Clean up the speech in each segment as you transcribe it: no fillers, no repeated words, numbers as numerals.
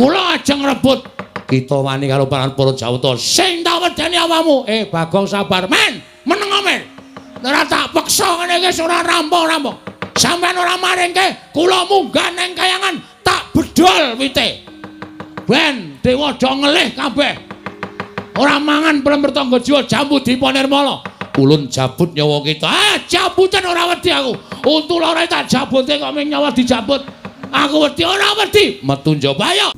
Kula ajeng rebut kita wani karo para Jawata sing tak wedeni awakmu. Bagong sabar men, meneng men. Ora tak peksa ngene iki ora rampung-rampung. Sampeyan ora maringke kula munggah ning kayangan tak bedol wite. Ben dewa do ngelih kabeh. Ora mangan pelem tangga jiwa jambu diponirmala. Ulun jabut nyawa kita. Jabutan ora wedi aku. Untu lara tak jabute kok ming nyawa dijabut. Aku wedi ora wedi. Metu njaba ayo.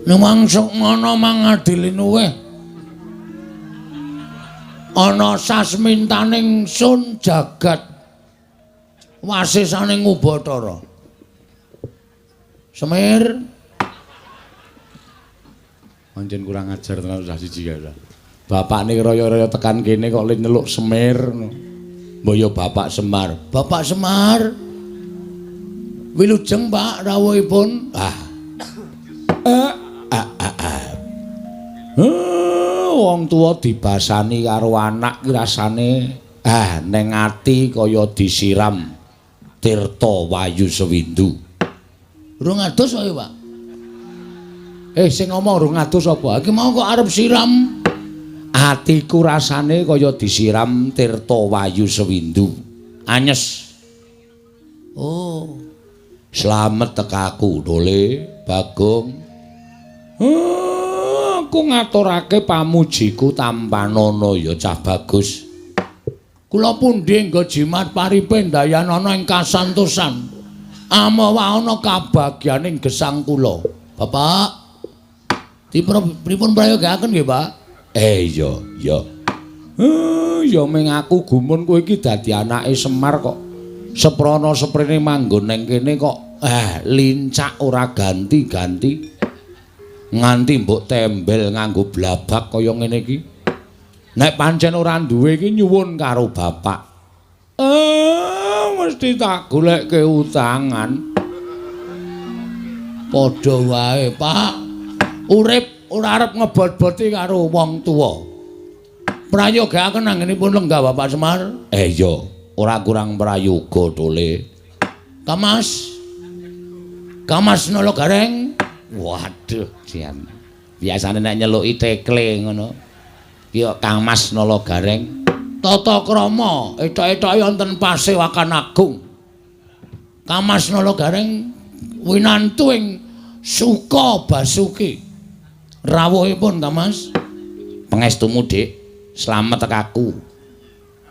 Nemangsuk ngono mangadili nuwe. Ana sasmintaning sun jagat wasisaning Ubathara. Semir pancen kurang ajar tenan usah siji kae. Bapakne raya-raya tekan kene kok le nyeluk Semir. Mbaya Bapak Semar. Bapak Semar. Wilujeng Pak rawuhipun. Wong tuwa dibasani karo anak ki rasane ning ati kaya disiram tirta wayu sewindu. Rung adus wae, Pak. Sing ngomong rung adus apa? Iki mau kok arep siram. Atiku rasane kaya disiram tirta wayu sewindu. Anyes. Oh. Slamet tekaku, Dole, Bagong. Aku ngaturake pamujiku tampanana ya cah bagus. Kula pundi nggo jimat paripe ndayanana ing kasantosan. Amawa ana kabagyaning gesang kula. Bapak, pripun prayogaken nggih, Pak? Iya. Ya ming aku gumun kowe iki dadi anake Semar kok. Seprana seprene manggon ning kene kok lincak ora ganti-ganti. Nganti mbok tembel nganggo blabak kaya ngene iki. Nek pancen ora duwe iki nyuwun karo bapak. Mesti tak goleke utangan. Padha wae, Pak. Urip ora arep ngebot-boti karo wong tuwa. Prayogaken anggenipun lenggah Bapak Semar. Iya, ora kurang prayoga, Dole. Kamas nolo gareng. Waduh, jian. Biasane nek nyeluki tekle ngono. Ki Kang Mas Nala Gareng. Tata krama etok-etoke wonten Pasewakan Agung. Kang Mas Nala Gareng winantu ing Suka Basuki. Rawuhipun Kang Mas. Pangestumu, Dik. Slamet tekaku.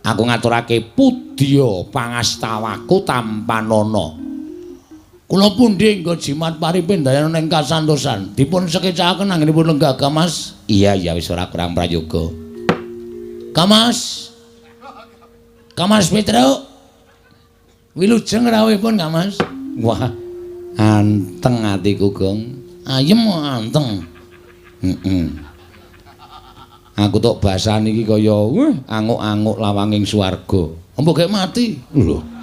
Aku ngaturake pudya pangastawaku tampanana. Kula pundi nggo jimat paripe ndayanana ing kasantosan. Dipun sekecakaken anggenipun lenggah, Mas. Iya, wis ora kurang prayoga. Kamas Petruk. Wilujeng rawuhipun, Mas. Wah, anteng atiku, Gong. Ayem anteng. Aku tok basane iki kaya anguk-anguk lawanging swarga. Mbok gek mati. Lho.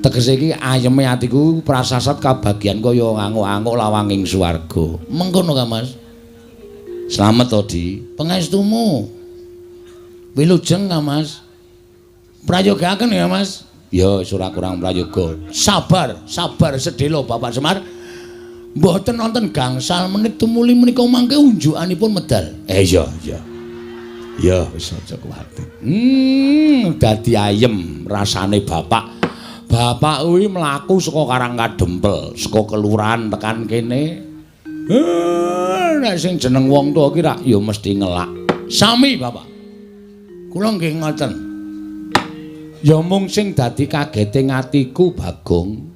Tegese iki ayeme atiku prasasat kabagyan kaya anguk-anguk lawanging swarga. Mengkono ka, Mas. Slamet to, Di. Pangestumu. Wilujeng ka, Mas. Prayogaken ya, Mas. Ya, ora kurang prayoga. Sabar sedhela Bapak Semar. Mboten wonten gangsal menit tumuli menika mangke unjukanipun medal. Iya. Ya, wis aja kuwatir. Dadi ayem rasane Bapak. Bapak kuwi mlaku saka Karangkadempel, saka kelurahan tekan kene. Nek sing jeneng wong tuwa ki rak ya mesti ngelak. Sami, Bapak. Kula nggih ngoten. Ya mung sing dadi kageting atiku, Bagong.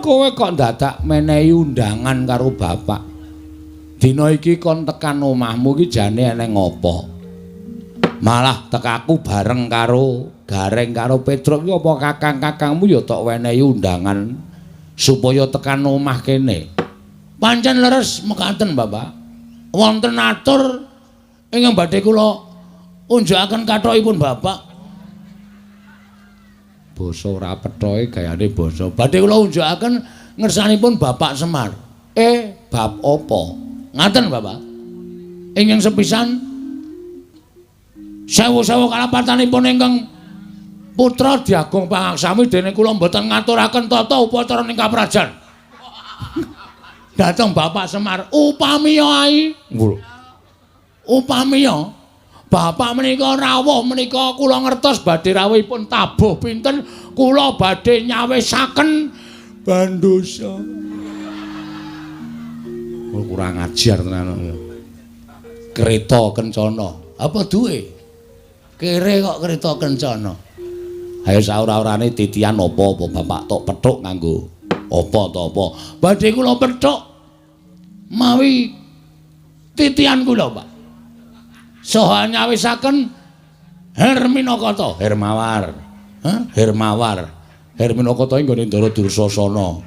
Kowe kok dadak menehi undangan karo bapak. Dina iki kon tekan omahmu ki jane eneng apa? Malah tekaku bareng karo Gareng karo Petruk ki apa kakang-kakangmu ya tok wenehi undangan supaya tekan omah kene. Pancen leres mekaten, Bapak. Wonten atur ingkang badhe kula unjukaken kathokipun Bapak. Basa ora pethoke gayane basa. Badhe kula unjukaken ngersanipun Bapak Semar. Bab apa? Ngaten, Bapak. Ingkang sepisan sewu-sewu kalapatanipun ingkang putra Diagung Pangaksami dene kula mboten ngaturaken tata upacara ning kaprajan. Dateng Bapak Semar, upamiya ai. Upamiya Bapak menika rawuh menika kula ngertos badhe rawuhipun tabuh pinten kula badhe nyawisaken bandosa. Kurang ajar tenan. Kereta kencana. Apa duwe? Kere kok kereta kencana. Ayo saora-orane titian apa Bapak tok pethuk nganggo apa to apa. Badhe kula pethuk mawi titian kula, Pak. Saha nyawisaken Herminakata, Hermawar. Hermawar. Herminakata ing gone Ndara Dursasana.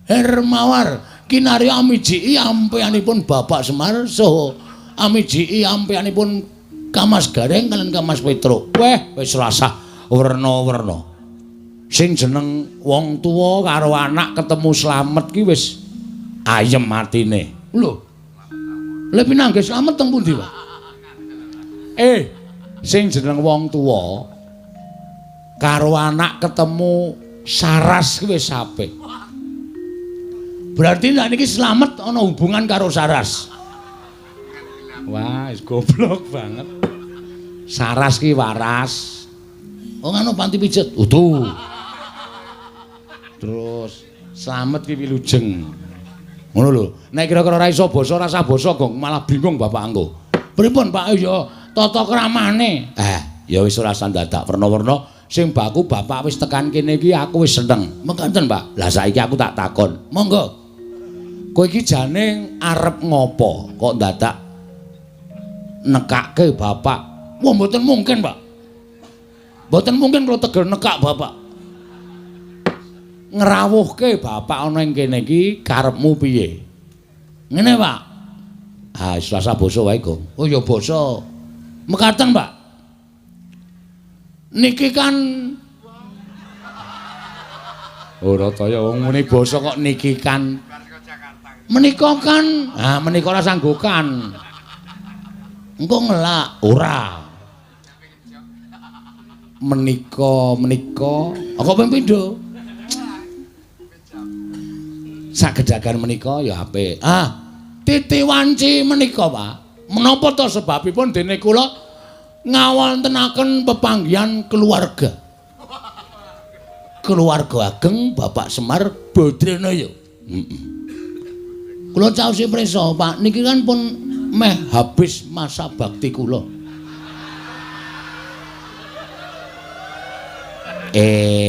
Hermawar kinarya amiji ampeyanipun Bapak Semar saha amiji ampeyanipun Kamas Gareng kalian Kamas Petruk. Wis rasah werna-werna. Sing jeneng wong tuwa karo anak ketemu slamet ki wis ayem atine. Lho. Lha pinanggih slamet teng pundi, Pak? Sing jeneng wong tuwa karo anak ketemu saras ki wis apik. Berarti nek niki slamet ana hubungan karo saras. Wah, wis goblok banget. Saras ki waras. Oh ngono panti pijet. Utuh. Terus slamet ki wilujeng. Ngono lho. Nek kira-kira ora iso basa rasa basa gong malah bingung Bapak anggo. Pripun Pak ya tata kramane. Ya wis ora sandadak werna-werna sing baku Bapak wis tekan kene iki aku wis seneng. Mengkanten, Pak. Lah saiki aku tak takon. Monggo. Kowe iki jane arep ngopo kok dadak nekake Bapak? Wah mboten mungkin, Pak. Mboten mungkin kula teger nekak Bapak. Ngrawuhke Bapak ana ing kene iki karepmu piye? Ngene, Pak. Selasa basa wae, Gong. Oh ya basa. Mekaten, Pak. Niki kan ora kaya wong muni basa kok niki kan. Menika kan, menika ora sanggokan. Engko ngelak ora. Menika apa ping pindho? Sagedagan menika ya apik. Titi wanci menika, Pak. Menapa to sebabipun dene kula ngawontenaken pepanggihan keluarga. Keluarga ageng Bapak Semar Badranaya. Kula caosi prisa, Pak. Niki kan pun meh habis masa bakti kula.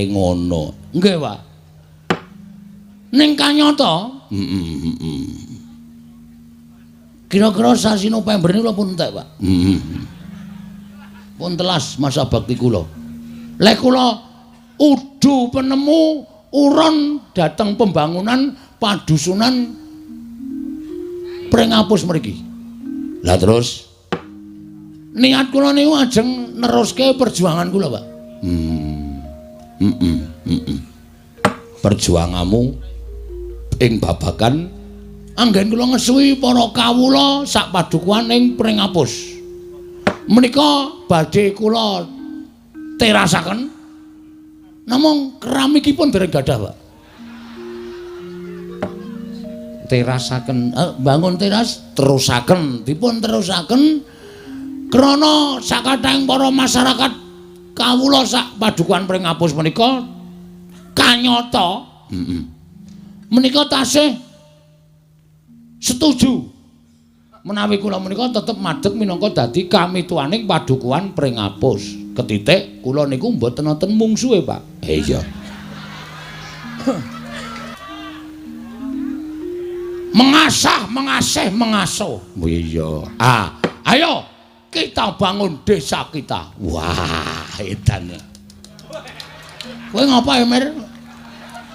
Ngono. Nggih, Pak. Ning kanyata, kira-kira sasi November niku pun entek, Pak. Pun telas masa bakti kula. Lek kula udu penemu uron dateng pembangunan padusunan Pringapus mriki. Lah terus niat kula niku ajeng neruske perjuangan kula, Pak. Perjuanganmu ing babagan anggen kula ngesuwi para kawula sak padukuhan ing Pringapus. Menika badhe kula terasaken namung keramikipun dereng gadah, Pak. Terasaken bangun teras terusaken dipun terusaken krana sakathahing para masyarakat kawula sak padukuhan Pringapus menika kanyata menika tasih setuju menawi kula menika tetep madheg minangka dadi kamituaning padukuhan Pringapus. Ketitik kula niku mboten wonten mungsuhe, Pak. Iya. Mengasah. Iya. Ayo kita bangun desa kita. Wah, edan. Kowe ngapa, Emir?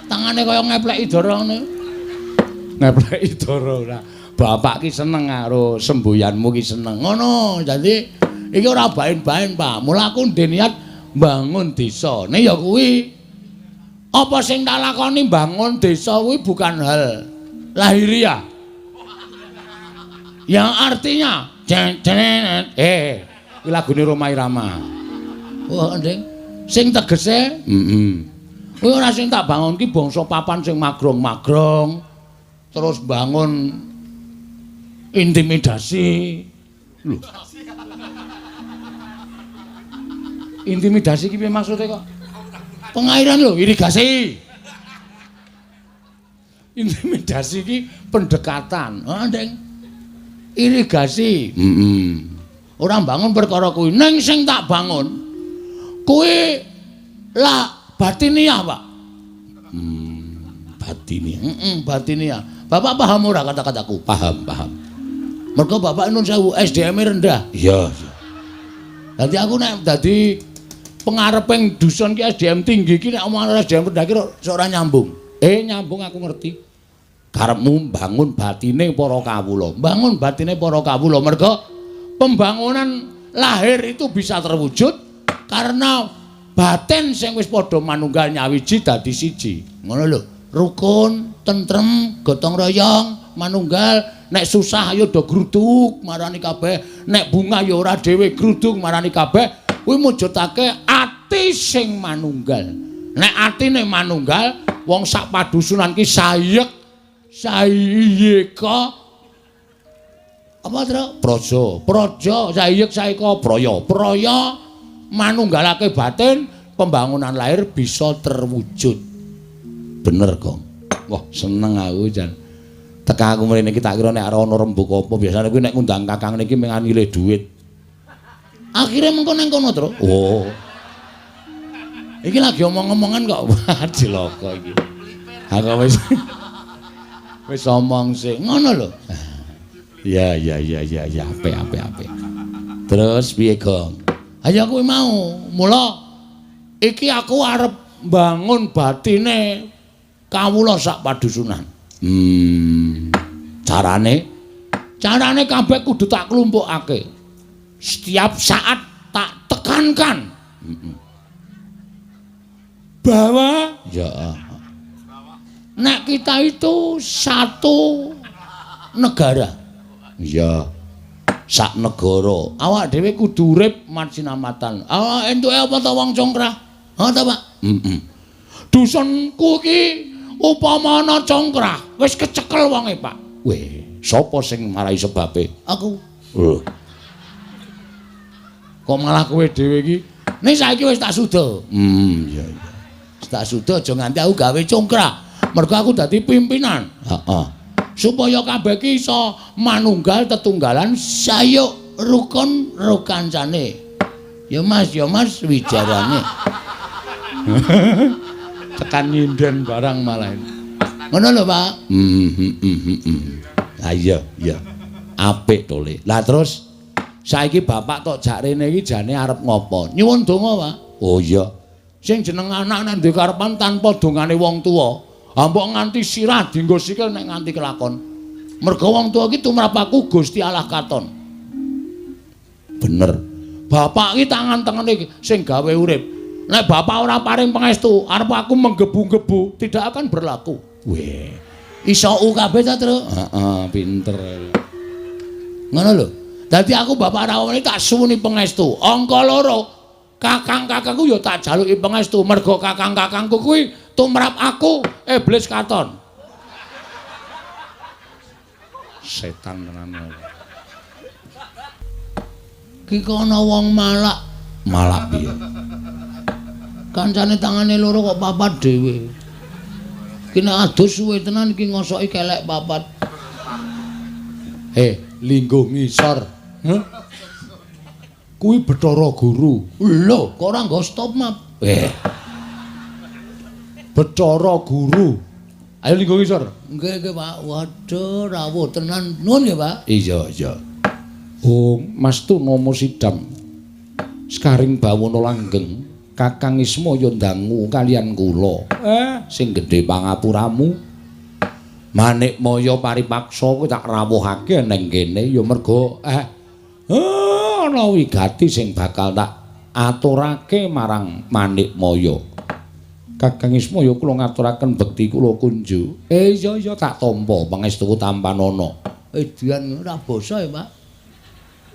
Tangane kaya ngepleki dara ngene. Ngepleki dara ora. Bapak ki seneng karo semboyanmu ki seneng. Ngono. Dadi iki ora bain-bain, Pak. Mula aku niat bangun desa. Nek ya kuwi apa sing tak lakoni bangun desa kuwi bukan hal lahiriah. Yang artinya iki lagune Roma Irama. Wah, Nding. Sing tegese, kuwi ora sing tak bangun ki bangsa papan sing magrong-magrong. terus bangun intimidasi. Lho. Intimidasi ki piye maksude kok? Pengairan lho, irigasi. Intimidasi ki pendekatan. Ha, Ndeng. Irigasi. Ora bangun perkara kuwi, ning sing tak bangun kuwi lah batiniah, Pak. Batiniah. Batiniah. Bapak paham ora kata-kataku? Paham. Mergo Bapak nun sewu SDM-e rendah. Iya. Dadi aku nek dadi pengareping dusun ki SDM tinggi ki nek omongan SDM rendah ki ora nyambung. Nyambung aku ngerti. Karepmu bangun batine para kawula. Bangun batine para kawula mergo pembangunan lahir itu bisa terwujud karena batin sing wis padha manunggal nyawiji dadi siji. Ngono lho. Rukun, tentrem, gotong royong, manunggal. Nek susah ayo do gruduk marani kabeh. Nek bunga ya ora dhewe gruduk marani kabeh. Kuwi mujudake ati sing manunggal. Nek atine manunggal, wong sak padusunan ki sayek, sayeka apa to? Praja, sayek, sayeka, praya manunggalake batin, pembangunan lahir bisa terwujud. Bener, Gong. Wah, seneng aku jan. Teka aku mrene iki tak kira nek ora ana rembug apa biasane kuwi nek ngundang Kakang niki mengan ngilih dhuwit. Akhire mengko nang kono, Tru. Oh. Iki lagi omong-omongan kok cilaka iki. Aku wis omong sik. Ngono lho. Ya, apik. Terus piye, Gong? Ayo kuwi mau. Mula iki aku arep bangun batine kawula sak padusunan. Carane kabeh kudu tak klumpukake. Setiap saat tak tekankan. Bahwa nek kita itu satu negara. Iya. Sak negara. Awak dhewe kudu urip marsinamatan. Entuke apa ta wong congkrah? Ha ta, Pak? Dusunku ki upama ana congkrah, wis kecekel wonge, Pak. Weh, sapa sing marai sebabe? Aku. Kok malah kowe dhewe iki? Ning saiki wis tak suda. Iya. Tak suda aja nganti aku gawe congkrah. Mergo aku dadi pimpinan. Heeh. Supaya kabeh ki iso manunggal tetunggalan sayuk rukun rukancane. Ya Mas, wijarane. Tekan nyinden barang malah. Ngono lho, Pak. Iya. Apik to, Le. Lah terus saiki bapak tok jak rene iki jane arep ngopo? Nyuwun donga, Pak. Oh iya. Sing jeneng anak nek duwe karepan tanpa dongane wong tuwa, mbok nganti sirah dienggo sikil nek nganti kelakon. Mergo wong tuwa iki tumrap aku Gusti Allah katon. Bener. Bapak iki tangan tengene sing gawe urip. Nek bapak ora paring pangestu, arep aku menggebu-gebu, tidak akan berlaku. Weh. Iso kabeh ta, Tru? Heeh, pinter. Ngono lho. Dadi aku bapak rawone tak suwuni pangestu. Angka 2. Kakang-kakangku ya tak jaluki pangestu mergo kakang-kakangku kuwi tumrap aku iblis katon. Setan tenan. Ki kono wong malak piye? Kancane tangane loro kok papat dhewe. Ki nek adus suwe tenan iki ngosoki kelek papat. Linggo ngisor. Kuwi Bathara Guru. Lho, kok ora nggo stop map? Bathara Guru. Ayo linggo ngisor. Nggih, Pak. Waduh, rawuh tenan. Nuwun ya, Pak. Iya. Oh, Mas tu nomo sidam. Skaring bawana langgeng. Kakang Isma ya ndangu kalian kula. Sing gedhe pangapuramu. Manik Maya paripaksa kuwi tak rawuhake ning kene ya mergo ana wigati sing bakal tak aturake marang Manik Maya. Kakang Isma ya kula ngaturaken bekti kula kunju. Iya tak tampa pangestuku tampanana. Edian ora basa ya, Pak.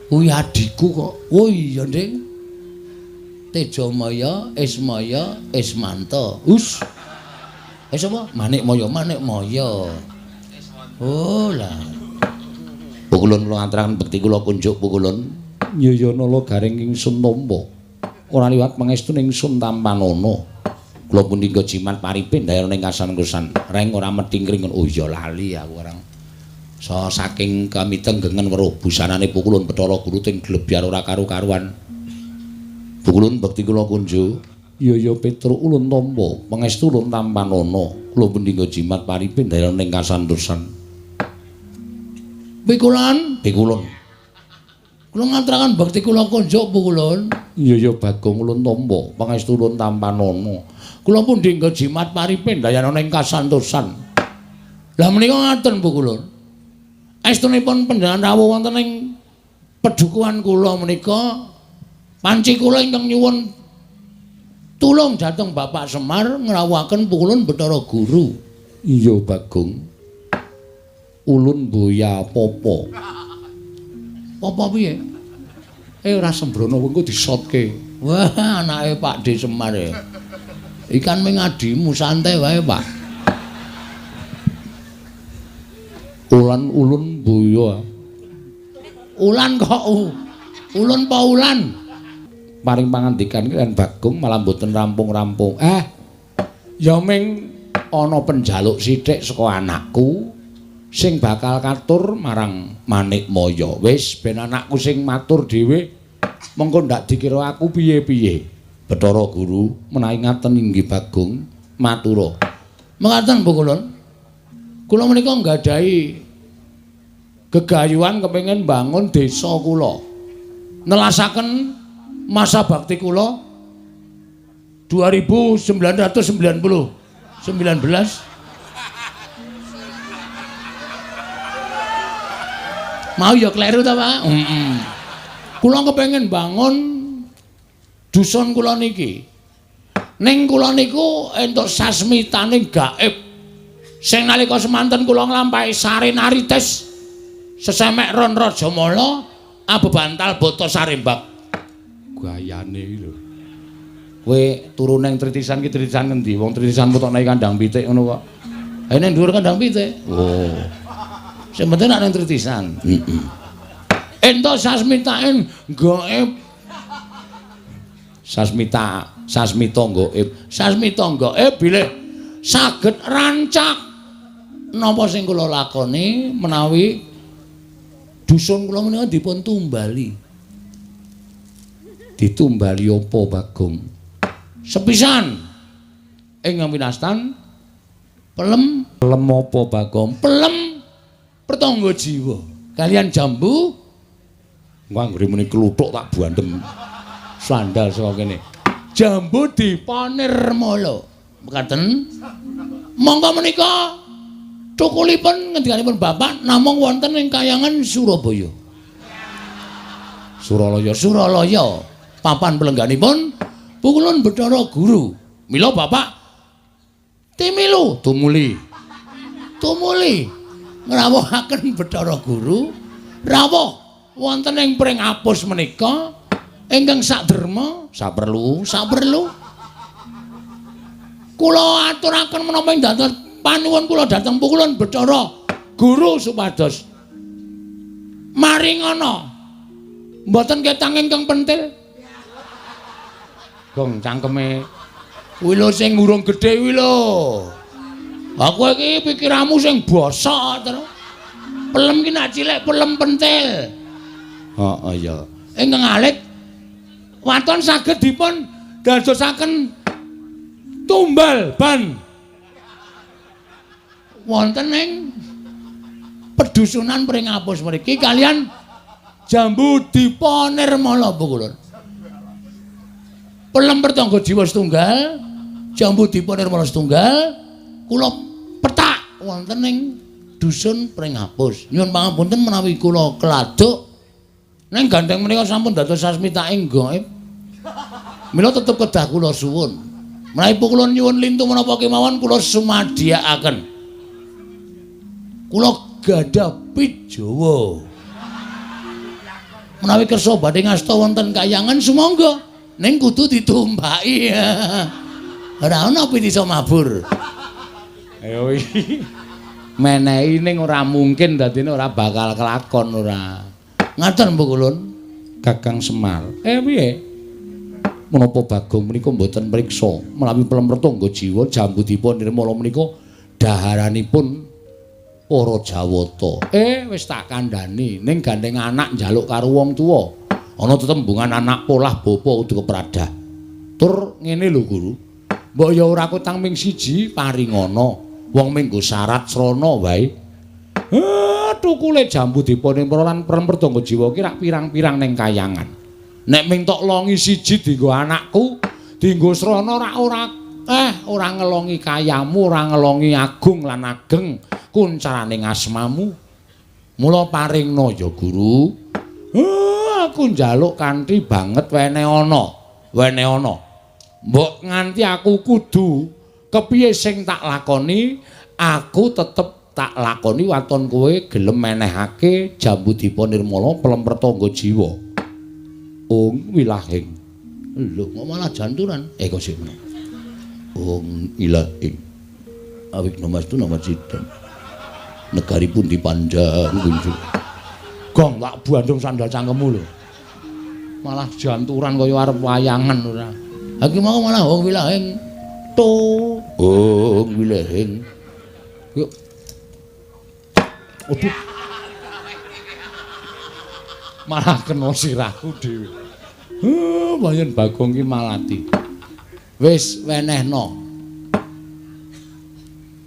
Kuwi adikku kok. Oh iya, Nding. Tejamaya, Ismaya, Ismanta. Apa? Manik Maya. Oh lah. Pukulun kula ngaturaken bekti kula kunjuk pukulun. Nyaya nala garing ingsun nampa. Ora liwat pangestu ingsun tampanana. Kula punika jimat paripin daerah ning kasan-kusan. Reng ora metingkring. Oh ya lali aku ora. So saking kamitenggengen weruh busanane pukulun Bathara Guru ting glebyar ora karu-karuan. Pukulun bekti kula kunjuk. Yaya Petro ulun tampa pangestu ulun tampanana. Kula punika jimat paripin daerah ning kasantosan. Pikulan, pikulun. Kula ngaturaken bekti kula kunjuk pukulun. Yaya Bagong ulun tampa pangestu ulun tampanana. Kula pun dinggo jimat paripin dayana ing kasantosan. Lah menika ngaten pukulun. Estunipun panjenengan rawuh wonten ing pedukuhan kula menika panci kula ingkang nyuwun tulung dhateng Bapak Semar ngrawuhaken pukulun Bathara Guru. Iya Bagong. Ulun boya apa-apa. Apa piye? Ora sembrono engko disotke. Wah, anake Pak D Semar ya. Ikan mengadimu santai wae, Pak. Ulan ulun boya. Ulan kok ulun apa ulan? Paring pangandikan kan Bagong malah mboten rampung-rampung. Ya ming ana penjaluk sithik saka anakku sing bakal katur marang Manikmaya. Wis ben anakku sing matur dhewe mengko ndak dikira aku piye-piye. Bathara Guru menawi ngaten inggih Bagong matura. Mekaten pukulun. Kula menika nggadahi gegayuhan kepengin bangun desa kula. Nelasaken masa bakti kula 1919 mau ya kleru ta Pak? Kula kepengin bangun dusun kula niki. Ning kula niku entuk sasmitaning gaib. Sing nalika semanten kula nglampahi sare narites sesemek ron Rajamala abebantal boto sarembak. Gayane iki lho. Kowe turu ning tritisan ki tritisan ngendi? Wong tritisan tok nang kandang pitik ngono kok. Ha ning dhuwur kandang pitik. Oh. Sing penting nek ning tritisan. Entuk sasmitain gaib. Sasmita gaib. Sasmita gaib bilih saged rancak napa sing kula lakoni menawi dusun kula menika dipun tumbali. Ditumbali apa Bagong? Sepisan ing winastan pelem apa Bagong? Pelem pertangga jiwa kalian jambu nganggone muni kluthuk tak buandem sandal saka kene. Jambu dipanirmala. Mekaten. Monggo menika cukulipun ngendikanipun Bapak namung wonten ing Kayangan Surabaya. Suralaya. Papan pelengganipun pukulun Bathara Guru. Mila Bapak timilu tumuli ngrawuhaken Bathara Guru rawuh wonten ing pring apus menika ingkang saderma saperlu kula aturaken menapa ing dados panuwun kula dhateng pukulun Bathara Guru supados maringana mboten ketang ingkang pentil. Gong cangkeme kuwi lho sing urung gedhe kuwi lho. Aku iki pikiranmu sing bosok terus. Pelem ki nek cilik pelem pentil. Heeh ya. Ingkang alit waton saged dipun dadosaken tumbal ban. Wonten ing pedusunan pring apus mriki kalian jambu dipanirmala pukulun. Pelem pertangga jiwa setunggal, jambu dipanirmala setunggal, kula petak wonten ing dusun pring apus. Nyuwun pangapunten menawi kula keladuk ning gandeng menika sampun dados sasmitaing gaib. Mila tetep kedah kula suwun. Menawi pukulun nyuwun lintu menapa kemawon kula sumadhyakaken. Kula gadah pit Jawa. Menawi kersa badhe ngasta wonten Kayangan sumangga ning kudu ditumbaki. Ora ana pit iso mabur. Ayo iki. menehi ning ora mungkin dadine ora bakal kelakon ora. Ngaten Bu Kulun, Kakang Semar. Piye? Menapa Bagong menika mboten mriksa menawi Pelempertangga Jiwa Jambudipun Nirmala menika daharanipun para Jawata. Wis tak kandhani ning gandeng anak njaluk karo wong tuwa. Ana tetembungan anak polah bapa udu kepradah. Tur ngene lho Guru. Mbok ya ora kutang ming siji paringana. Wong minggo syarat srana wae. Tukule Jambudipun Nirmala lan Pelempertangga Jiwa ki rak pirang-pirang ning kayangan. Nek ming tok longi siji dienggo anakku, dienggo srana ora ngelongi kayamu, ora ngelongi agung lan ageng kuncaraning asmamu. Mula paringna ya Guru. Aku njaluk kanthi banget wene ana. Mbok nganti aku kudu kepiye sing tak lakoni, aku tetep tak lakoni waton kowe gelem menehake Jambudipun Nirmala Pelempertangga Jiwa. Wilahing. Lho, kok malah janturan? Kok sik menawa. Wilahing. Awik namastu nama sidang. Negaripun dipandang kunjuk. Gong tak bandung sandal cangkemmu lho. Malah janturan kaya arep wayangan ora. Ha ki mau malah wilahing. Wilahing. Yuk. Aduh. Malah kena sirahku dhewe. Payen Bagong ki malati. Wis wenehno.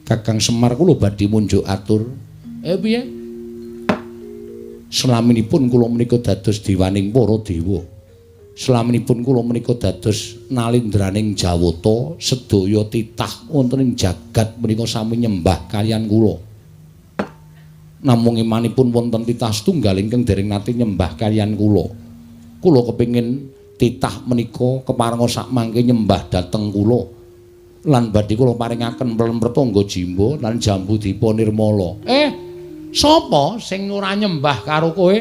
Kakang Semar kula badhe munjuk atur. Piye? Selaminipun kula menika dados dewaning para dewa. Selaminipun kula menika dados nalindraning Jawata, sedaya titah wonten ing jagat menika sami nyembah kaliyan kula. Namung imanipun wonten titah setunggal ingkang dereng nate nyembah kaliyan kula. Kula kepingin titah menika keparenga sakmangke nyembah dhateng kula. Lan badhe kula paringaken Pelempertangga Jiwa lan Jambudipun Nirmala. Sapa sing ora nyembah karo kowe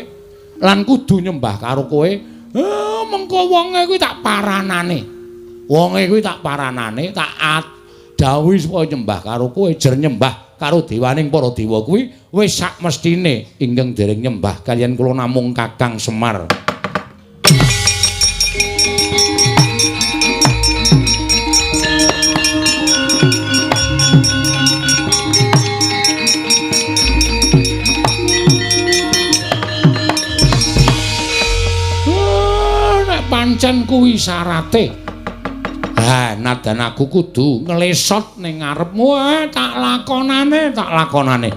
lan kudu nyembah karo kowe? Mengko wonge kuwi tak paranane. Tak dawuhi supaya nyembah karo kowe, jer nyembah karo dewaning para dewa kuwi wis sak mestine ingkang dereng nyembah kaliyan kula namung Kakang Semar. Pancen kuwi syarate. Nadan aku kudu nglesot ning ngarepmu, tak lakonane.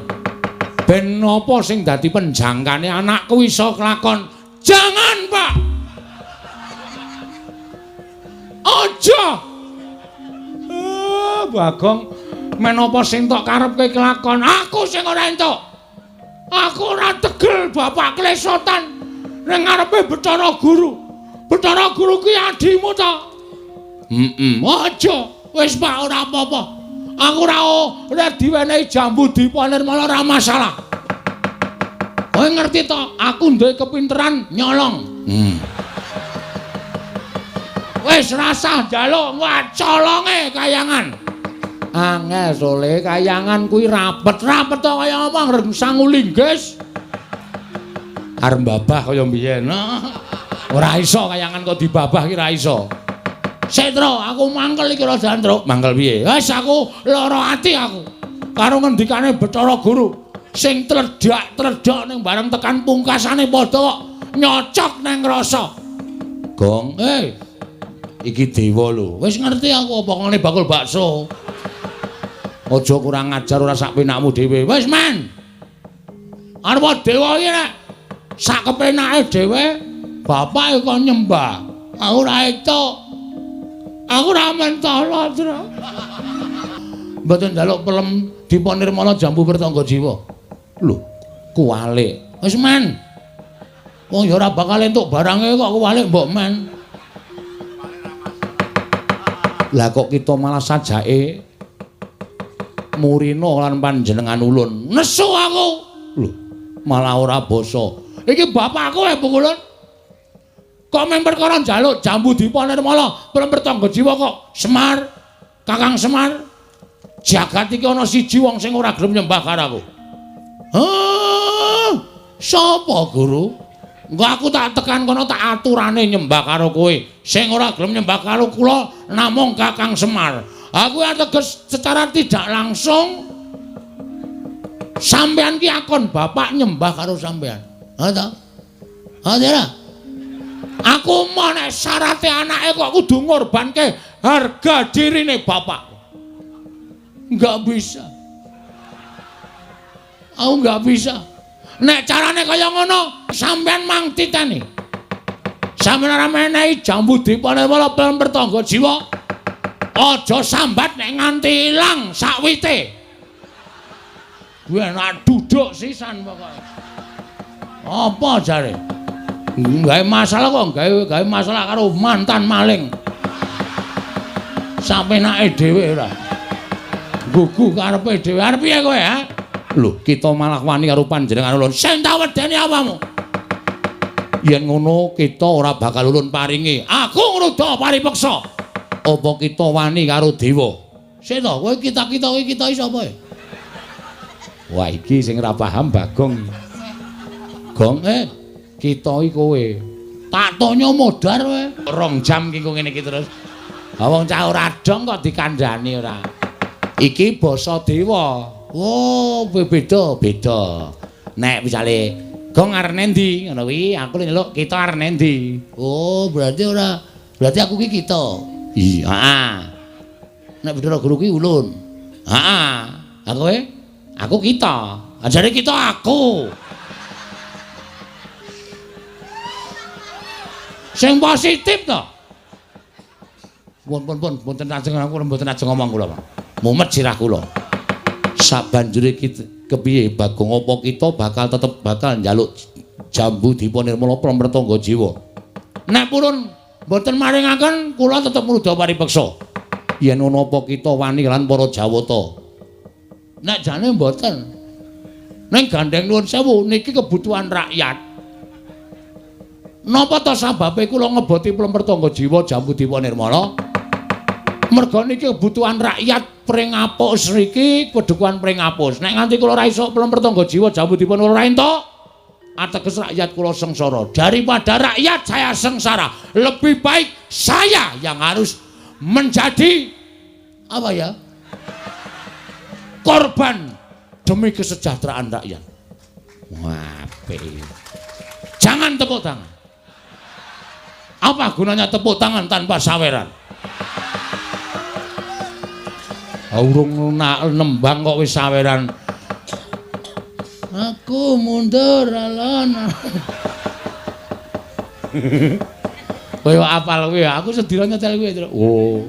Ben napa sing dadi penjangkane anakku iso kelakon. Jangan, Pak. Aja. Bagong, menapa sing tok karepke kelakon? Aku sing ora entuk. Aku ora tegel bapak klesotan ning ngarepe Bathara Guru. Bathara Guru kuwi adimu to? Aja. Wis Pak ora apa-apa. Aku ora diwenehi Jambudipun Nirmala ora masalah. Kowe ngerti to, aku duwe kepinteran nyolong. Wis rasah njaluk colonge kayangan. Angel sole kayangan kuwi rapet to kaya apa ngreng linggis. Arep babah kaya mbiyen. Ora iso kayangan kok dibabah ki ora iso. Setro, aku mangkel iki ora jandruk. Mangkel piye? Wis aku lara ati aku. Karo ngendikane Bathara Guru sing tledhak ning bareng tekan pungkasane padha kok nyocok nang rasa. Gong, iki dewa lho. Wis ngerti aku apa ngene bakul bakso. Aja kurang ajar ora sak penakmu dhewe. Wis men. Arep dewa iki nek sak kepenake dhewe bapak kok nyembah. Aku ora entuk. Aku ora mentala, Tru. Mboten njaluk Pelempertangga Nirmala Jambudipun Jiwa. Lho, kuwalik. Wis men. Wong ya ora bakal entuk barange kok kuwalik mbok men. Lah kok kita malah sajake murina lan panjenengan ulun. Nesu aku. Lho, malah ora basa. Iki bapakku Bu Kulun. Kok men perkara njaluk Jambudipun Nirmala Pelempertangga Jiwa kok Semar, Kakang Semar. Jagat iki ana siji wong sing ora gelem nyembah karo aku. Hah? Sapa, Guru? Engko aku tak tekan kono tak aturane nyembah karo kowe. Sing ora gelem nyembah karo kula namung Kakang Semar. Aku ateges secara tidak langsung sampean ki akon bapak nyembah karo sampean. Ha ta? Ha ta? Aku mau nek syarate anake kok kudu ngorbanke harga dirine bapak. Enggak bisa. Aku enggak bisa. Nek carane kaya ngono, sampean mang titeni. Sampeyan ora menehi jambu dipane wala pertangga jiwa. Aja sambat nek nganti ilang sakwite. Kuwi enak duduk sisan pokoke. Apa jare? Gawe masalah kok gawe masalah karo mantan maling. Sampe nake dhewe ora. Gugu karepe dhewe. Arep piye kowe, ha? Lho, kita malah wani karo panjenengan ulun. Sing tak wedeni apamu? Yen ngono kita ora bakal ulun paringi. Aku ngruda paripeksa. Apa kita wani karo dewa? Sik to, kowe kita-kita iki kita sapa? Wah, iki sing ora paham Bagong. Gong kita iki kowe. Tak tanya modar kowe. 2 jam ki ngene iki terus. Ha wong cah ora dong kok dikandhani ora. Iki basa dewa. Oh, beda. Nek misale Gong arep endi ngono kuwi, aku nyeluk kita arep endi. Oh, berarti aku ki kita. Iya, heeh. Nek Bathara Guru ki ulun. Heeh. Aku kita. Ajare kita aku. Sing positif to. Pun, mboten ajeng ngomong kula, Pak. Mumet sirah kula. Sabanjure kepiye Bagong apa kita tetep bakal njaluk jambu dipunirmala prampertangga jiwa. Nek purun mboten maringaken kula tetep mrudha paripeksa. Yen ana apa kita wani lan para Jawata. Nek jane mboten. Ning gandeng nuwun sewu niki kebutuhan rakyat. Napa to sababe kula ngeboti prampertangga jiwa jambu dipunirmala? Merga niki kebutuhan rakyat pring apus niki kedukuhan pring apus. Nek nganti kula ora iso prampertangga jiwa jambu dipun ora entuk, ateges rakyat kula sengsara. Daripada rakyat saya sengsara, lebih baik saya yang harus menjadi apa ya? Korban demi kesejahteraan rakyat. Wah, jangan tepuk tangan. Apa gunanya tepuk tangan tanpa saweran? Urung nembang kok wis saweran. Aku mundur alon. Kowe apal kuwi, aku sedira nyetel kuwi. Oh.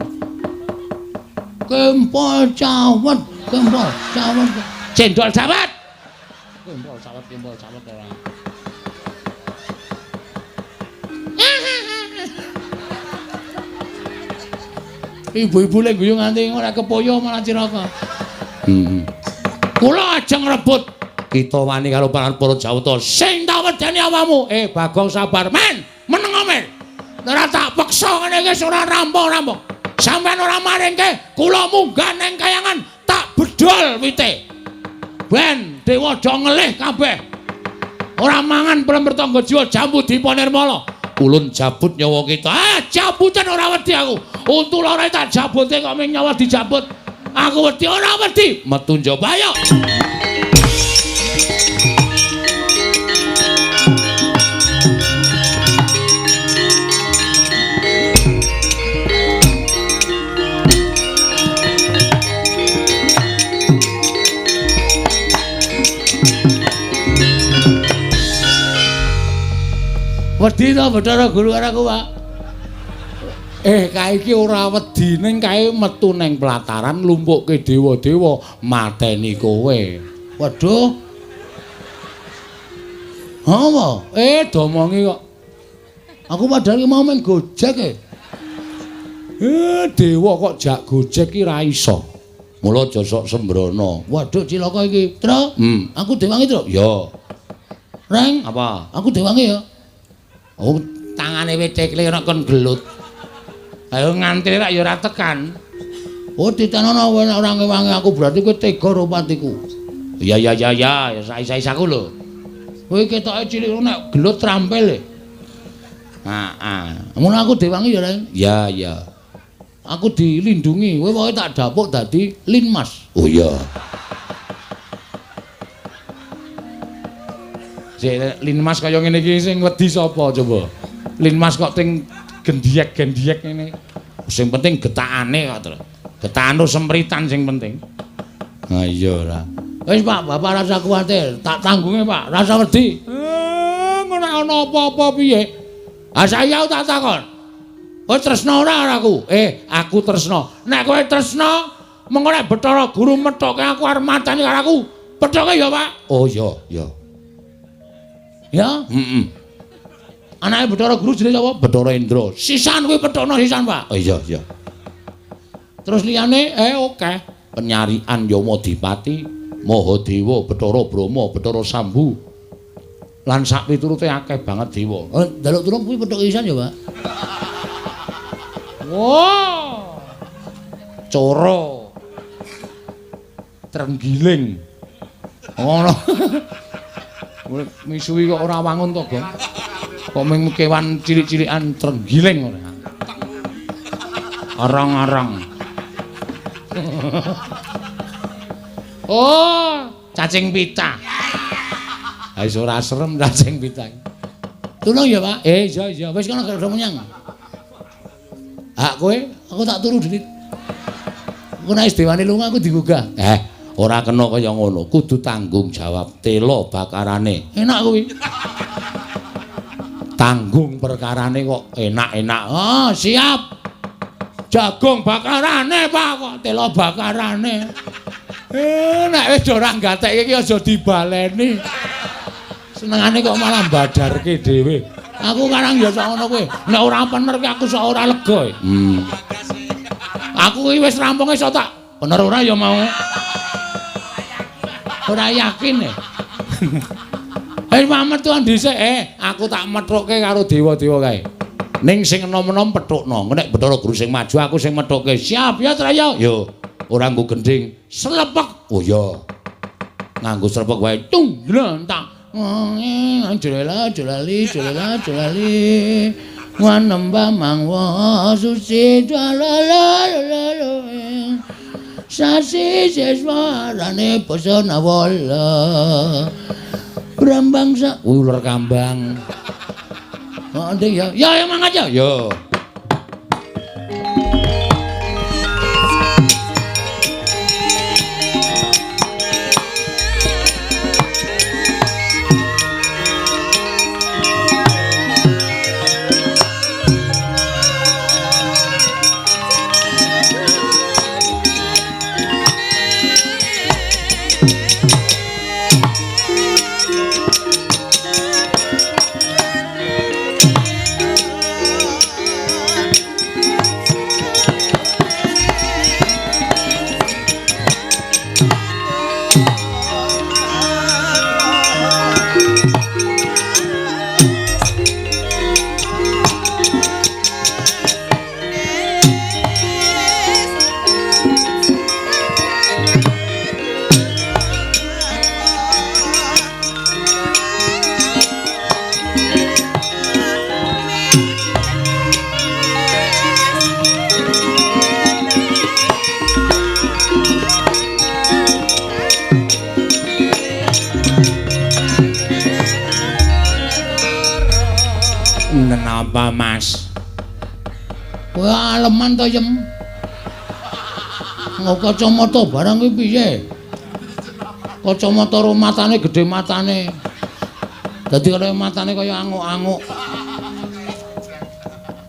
Kempol cawet. Cendol cawet. Kempol cawet ora. Ibu-ibu lek guyu nganti ora kepoyo malah ciraka. Kula ajeng rebut kita wani karo para Jawata. Sing tak wedeni awamu. Bagong sabar, men. Meneng men. Ora tak peksa ngene iki ora rampung-rampung. Sampeyan ora maringke, kula munggah ning kayangan tak bedol wite. Ben dewa do ngelih kabeh. Ora mangan prampertangga jiwa jambu dipunirmala. Ulun jabut nyawa kita. Jabutan ora wedi aku. Untu lara tak jabute kok ming nyawa dijabut. Aku wedi ora wedi. Metu njaba ayo. Wedi to Bathara Guru karo aku, Pak. Kae iki ora wedi ning kae metu ning pelataran lumpukke dewa-dewa mateni kowe. Waduh. Apa? Domongi kok. Aku padahal mau main gojek dewa kok jak gojek ki ra iso. Mula aja sok sembrono. Waduh cilaka iki. Tru? Aku dewangi, Tru. Ya. Reng, apa? Aku dewangi ya. Oh, tangane wetekle ora kon gelut. Ayo ngantri rak ya ora tekan. Oh ditenono kowe nek ora ngewangi aku berarti kowe tega karo patiku. Ya isa-isaku lho. Kowe ketoke cilik nek gelut trampil e. Mun aku diwangi ya, Reng. Ya. Aku dilindungi, kowe pokoke tak dapuk dadi linmas. Oh iya. Sik linmas kaya ngene iki sing wedi sapa coba? Linmas kok ting gendiek-gendiek ngene. Sing penting getakane kok, Tru. Getakan sempritan sing penting. Ha iya ora. Wis Pak, Bapak rasa kuwatir, tak tanggunge Pak, rasa wedi. Ngono ana apa-apa piye? Ah saya tak takon. Kowe tresno ora aku? Aku tresno. Nek kowe tresno, mengko nek Bathara Guru methoke aku arep matani karo aku, pethoke ya, Pak. Oh iya. Ya? Anake Bathara Guru jenenge sapa? Bathara Indra. Sisan kuwi pethokno sisan, Pak. Oh iya. Terus liyane oke. Penyarian Yamadipati, Mahadewa, Bathara Brahma, Bathara Sambu. Lan sak piturute akeh banget dewa. Oh, daluk tulung kuwi pethok sisan ya, Pak. Wow. Coro. Trenggiling. Ngono. Misuwi kok ora wangun to, Gong. Kok mung kewan cilik-cilikan trenggiling ora. Arang-arang. Oh, cacing pita. Ha iso ora serem cacing pita. Tulung ya, Pak. Iya. Wis kono gak menyang. Hak kowe, aku tak turu dhewe. Aku nek dewane lunga aku digugah. Ora kena kaya ngono, kudu tanggung jawab tela bakarane. Enak kuwi. Tanggung perkarane kok enak-enak. Oh, siap. Jagung bakarane, Pak, kok tela bakarane. Nek wis ora gatek iki aja dibaleni. Senengane kok malah badarke dhewe. Aku karang ya sok ngono kuwi. Nek ora bener ki aku sok ora lega. Aku iki wis rampunge sok tak bener ora ya mau. Ora yakin. Mamet tuan dhisik aku tak methuke karo dewa-dewa kae. Ning sing enom-enom pethukno. Nek Bathara Guru sing maju aku sing methuke. Siap ya, Traya. Yo. Ora nggo gending, slepek. Oh ya. Nganggo slepek wae. Tung, tak. Jolali wanamba mangwa suci jalala sasi seswarane pesona wala brambang sa ular kambang. Oh ndek ya mangkat ya yo. Napa Mas? Kowe aleman to, Yem? Nggo kacamata barang kuwi piye? Kacamata matane gedhe matane. Dadi kaya matane kaya anguk-anguk.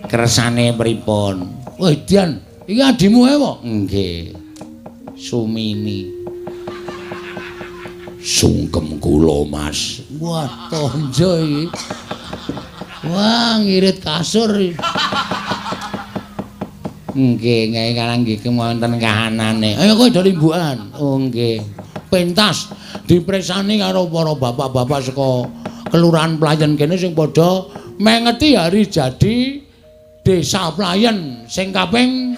Kersane pripun? Wah, Dian, iki adimu ae kok? Nggih. Sumini. Sungkem kula, Mas. Wah, tonjo iki. Wah, ngirit kasur. Nggih, nggih karang nggih wonten kahanane. Ayo kowe do limbukan. Oh, nggih. Pentas dipresani karo para bapak-bapak saka kelurahan Playen kene sing padha mengeti hari jadi Desa Playen sing kaping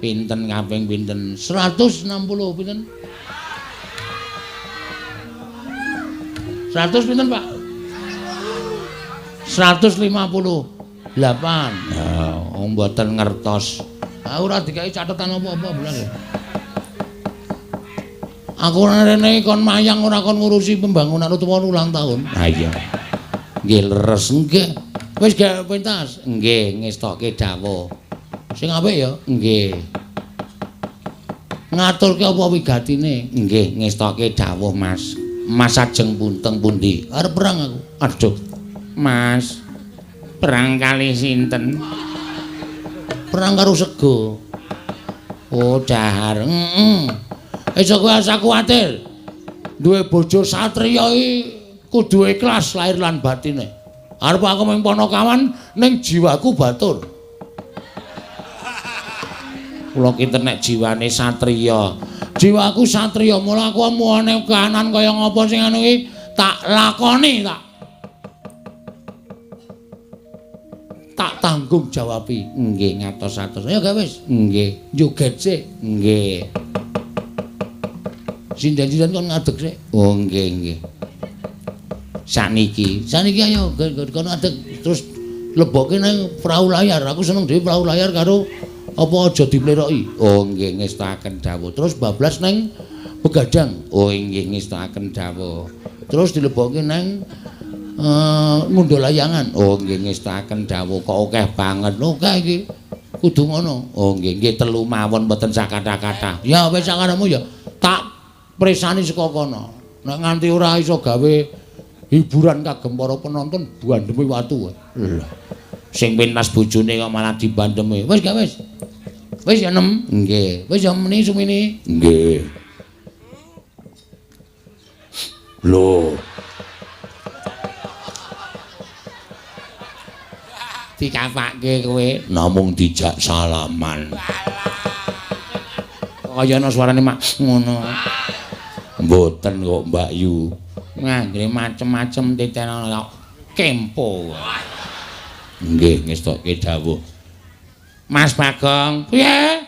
Pinten kaping pinten? 160 pinten? 100 pinten, Pak? 158. Ya, wong mboten ngertos. Ora dikai catetan apa-apa belas. Aku rene kon mayang ora kon ngurusi pembangunan utawa ulang tahun. Ha iya. Nggih leres nggih. Wis gak pentas. Nggih, ngestokke dawuh. Sing apik ya? Nggih. Ngaturke apa wigatine? Nggih, ngestokke dawuh, Mas. Mas ajeng punteng pundi? Arep perang aku. Aduh. Mas. Perang kali sinten? Perang karo sego. Oh, dahar. Aja kowe asa kuwatir. Duwe bojo satriya iki kudu ikhlas lahir lan batine. Arep aku mung Ponokawan ning jiwaku batur. Kula kinten nek jiwane satriya. Jiwaku satriya, mula aku muane kahanan kaya ngapa sing anu iki tak lakoni tak tanggung jawabi. Nggih ngatos-atos. Ya gak wis. Nggih, joget sik. Nggih. Sinden-sinden kon ngadeg sik. Oh nggih nggih. Saniki ayo kon ngadeg terus lebokke nang perahu layar. Aku seneng dhewe perahu layar karo apa aja dipleroki. Oh nggih ngestaken dawuh. Terus bablas nang begadang. Oh nggih ngestaken dawuh. Terus dilebokke nang ngundul layangan. Oh nggih ngestaken dawuh. Kok akeh banget. Akeh iki. Kudu ngono. Oh nggih nggih telu mawon mboten sak kata-kata. Ya wis sakaremu ya. Tak presani saka kono. Nek nganti ora iso gawe hiburan kagem para penonton bandeme watu. Lha. Sing pentas bojone kok malah dibandemi. Wis gak wis. Wis ya 6. Nggih. Wis ya meni sumini. Nggih. Lho. Dikapake kowe namung dijak salaman. Kaya ana suarane mak ngono. Mboten kok Mbak Yu. Nganggre macem-macem titeno kempo. Nggih ngestokke dawuh. Mas Bagong, piye?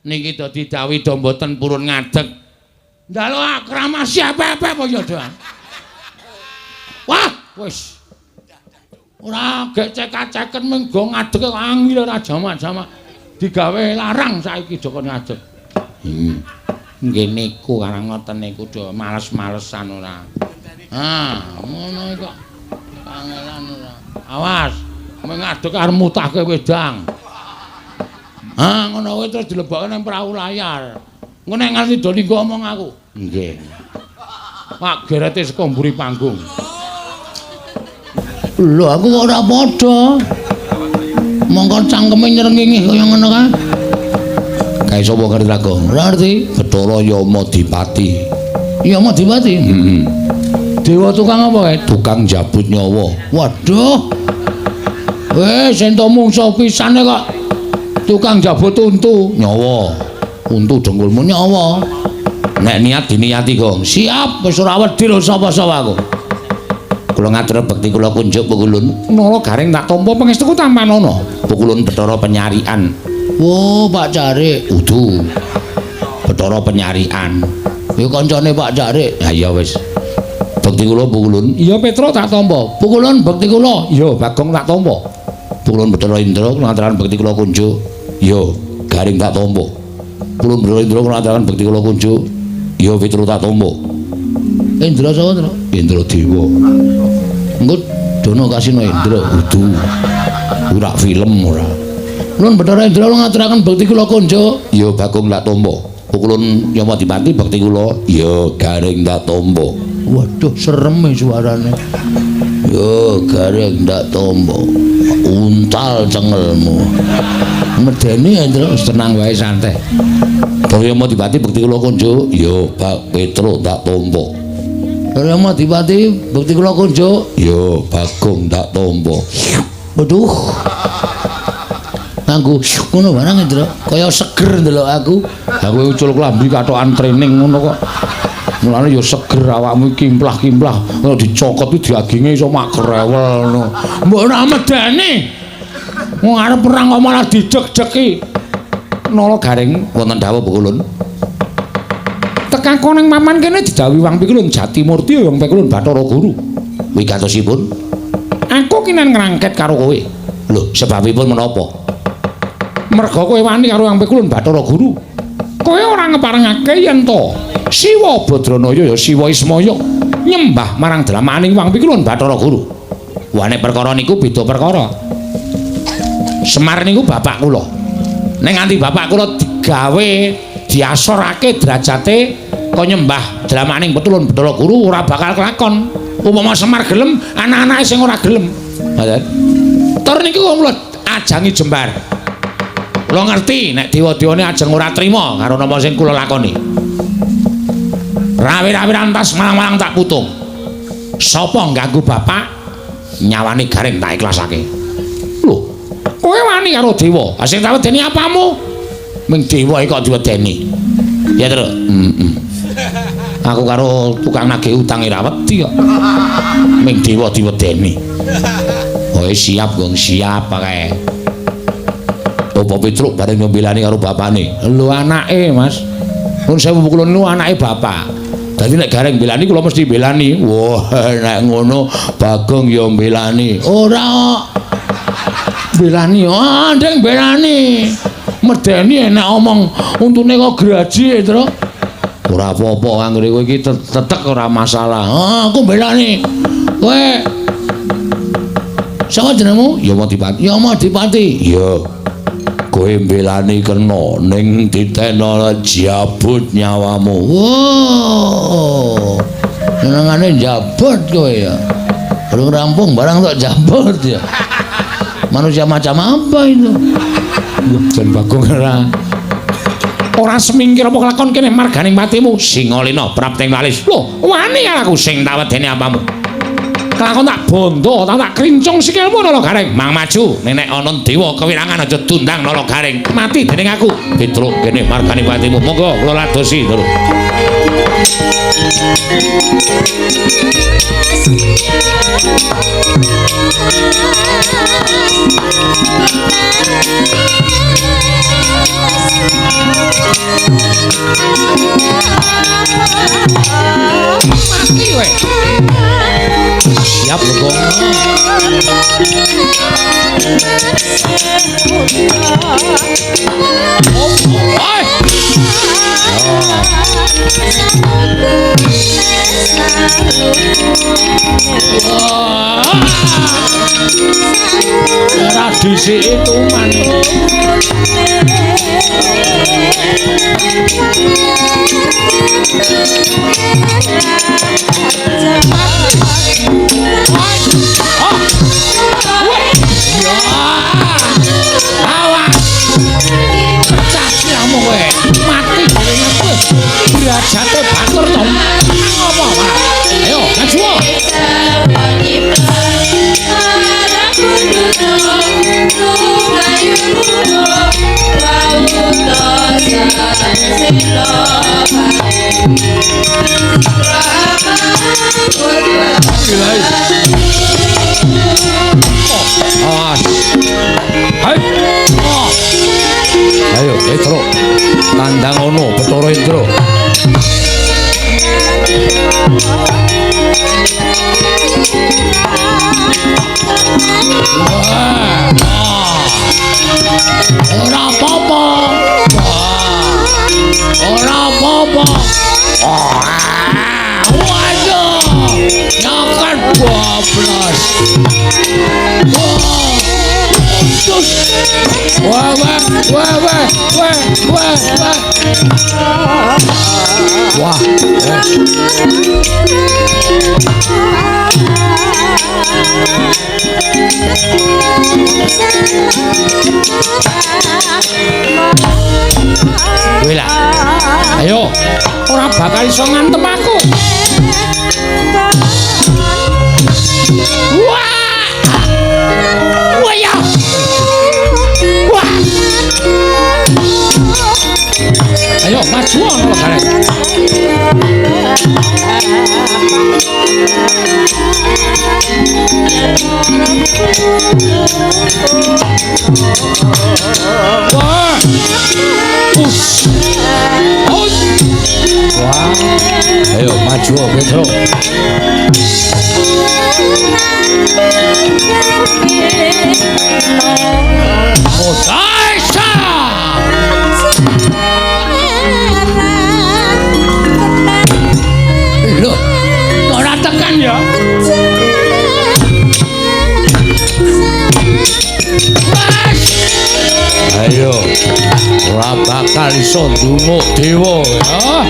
Niki dadi dawuh do mboten purun ngadeg. Ndalu akramasi apa-apa apa ya, Dong? Wah, wis. Ora gecek-ceken menggo ngadeg kok angel ora jamak-jamak. Digawe larang saiki Joko ngadeg. Nggih niku karang ngoten niku do males-malesan ora. Ngono kok. Pangeran ora. Awas, mung ngadeg arep mutahke wedang. Ngono kuwi terus dilebokke nang perahu layar. Engko nek nganti do linggo omong aku. Nggih. Pak gerete saka mburi panggung. Lho aku kok ora padha. Mongko cangkeme nyrengenge kaya ngono kae. Kae sapa ngerti aku? Ora ngerti. Bathara Yamadipati. Yamadipati? Heeh. Dewa tukang apa kae? Tukang jabut nyawa. Waduh. Wis ento mungsuh pisane kok tukang jabut untu nyawa. Untu dengkulmu nyawa. Nek niat diniati, Gong. Siap, wis ora wedi lho sapa-sapa aku. Kula ngatur bekti kula kunjuk Pukulun. Nala garing tak tampa pangestuku tampanono. Pukulun Bathara Penyarian. Oh, Pak Carik. Udu. Bathara Penyarian. Ya kancane Pak Carik. Ha iya wis. Bekti kula Pukulun. Iya Petro tak tampa. Pukulun bekti kula. Iya Bagong tak tampa. Pukulun Bathara Indra ngaturaken bekti kula kunjuk. Iya garing tak tampa. Pukulun Bathara Indra ngaturaken bekti kula kunjuk. Iya Petro tak tampa. Indra sapa, Tru? Indra Dewa. Engko dono kasino Indra udu. Ora film ora. Nuwun Bathara Indra ngaturaken bekti kula kunjuk. Ya Bagong tak tampa. Pukulun Yamadipati bekti kula. Ya garing tak tampa. Waduh serem suarane. Ya garing tak tampa. Untal cengelmu. Medeni Indra tenang wae santai. Bathara Yamadipati bekti kula kunjuk. Ya Pak Petro tak tampa. Bathara Yamadipati bekti kula kunjuk. Ya Bagong tak tampa. Waduh. Nganggo ngono barang Indra, kaya seger ndelok aku. Lah kowe ucul klambi katokan training ngono kok. Mulane ya seger awakmu kimplah-kimplah. Kalau dicokot iki daginge iso mak krewel ngono. Mbok ora medeni. Wong arep perang kok malah dideg-degi. Nala Garing wonten dawuh Pikulun. Tekako ning paman kene didhawuhi Wang Pikulun Jatimurti Wang Pikulun Bathara Guru. Wigatosipun aku kinen ngrangket karo kowe. Lho, sebabipun menapa? Merga kowe wani karo Wang Pikulun Bathara Guru. Kowe ora ngeparengake yen to Siwa Badranaya ya Siwa Ismaya nyembah marang dramaning Wang Pikulun Bathara Guru. Wane perkara niku beda perkara. Semar niku bapak kula. Ning nganti bapak kula digawe diasorake derajate kok nyembah dramaning Pikulun Bathara Guru ora bakal kelakon. Upama Semar gelem, anak-anake sing ora gelem. Ngoten. Tur niku kula ajangi jembar. Kula ngerti nek dewa-dewane ajeng ora trima karo napa sing kula lakoni. Rawi-rawi rantas malang-malang tak putung. Sapa ngganggu bapak nyawani Garing tak ikhlasake. Lho, kowe wani karo dewa. Sing tak wedeni apamu? Ming dewa iki kok diwedeni. Ya, Tru. Aku karo tukang nagih utang ora wedi kok. Ming dewa diwedeni. Oh, siap, Gong, siap kae. Apa Petruk bareng nyembelani karo bapane. Lho anake, Mas. Pun sewu Pikulun lu anake bapak. Dadi nek Garing belani kula mesti belani. Wah, nek ngono Bagong ya belani. Ora belani, ndeng belani. Medeni enak omong untune kok graji, Tru. Ora apa-apa anggere kowe iki tetek ora masalah. Aku belani. Kowe sapa jenengmu? Ya Madipati. Ya Madipati. Ya. Kowe mbelani kena ning ditena jabut nyawamu. Wow. Senengane jabut kowe ya. Belum rampung barang tok jabut ya. Manusia macam apa itu? Jan Bagong ora semingkir apa kelakon kene marganing patimu Singalena prapting walis. Lho, wani aku sing tak wedeni apamu. Kelakon tak bondo, tak krincung sikilmu Nala Garing. Mang maju, nenek ana dewa kewirangan aja tundang Nala Garing. Mati dening aku. Petruk kene marganing patimu. Monggo kula ladosi, Tru. Mati we. Siap lho, tradisi itu mana? Mati derajate batur to. Apa, Pak? Ayo, maju. Ayo, Petro. Tandang ono Bathara Indra. Ora apa-apa. Ora apa-apa. Waduh. Nyakan bablas. Terus. Wah. Wela. Ayo, ora bakal iso ngantem aku. Wah! Waya! Wah! Ayo maju Nala Garing. Wah! Maju Petro. Mosaisa. Loh, ora tekan ya? Ayo, ora bakal iso ndunguk dewa ya.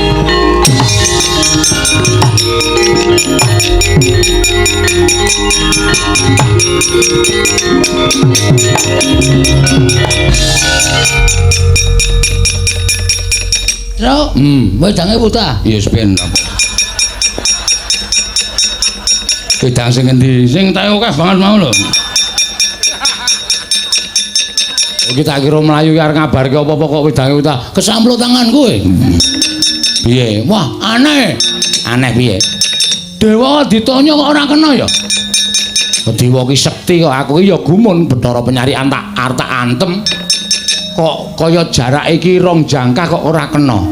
Tro, wedange puta. Ya ben apa. Wedang sing endi? Sing tak akeh banget mau lho. Kita kira melayu arep ngabarke apa-apa kok wedange puta. Kesamplut tangan kowe. Piye? Wah, aneh. Aneh piye? Dewa ditanya kok ora kena ya? Dewa ki sekti kok aku ki ya gumun Bathara Penyarian tak arta antem. Kok kaya jarake iki 2 jangkah kok ora kena.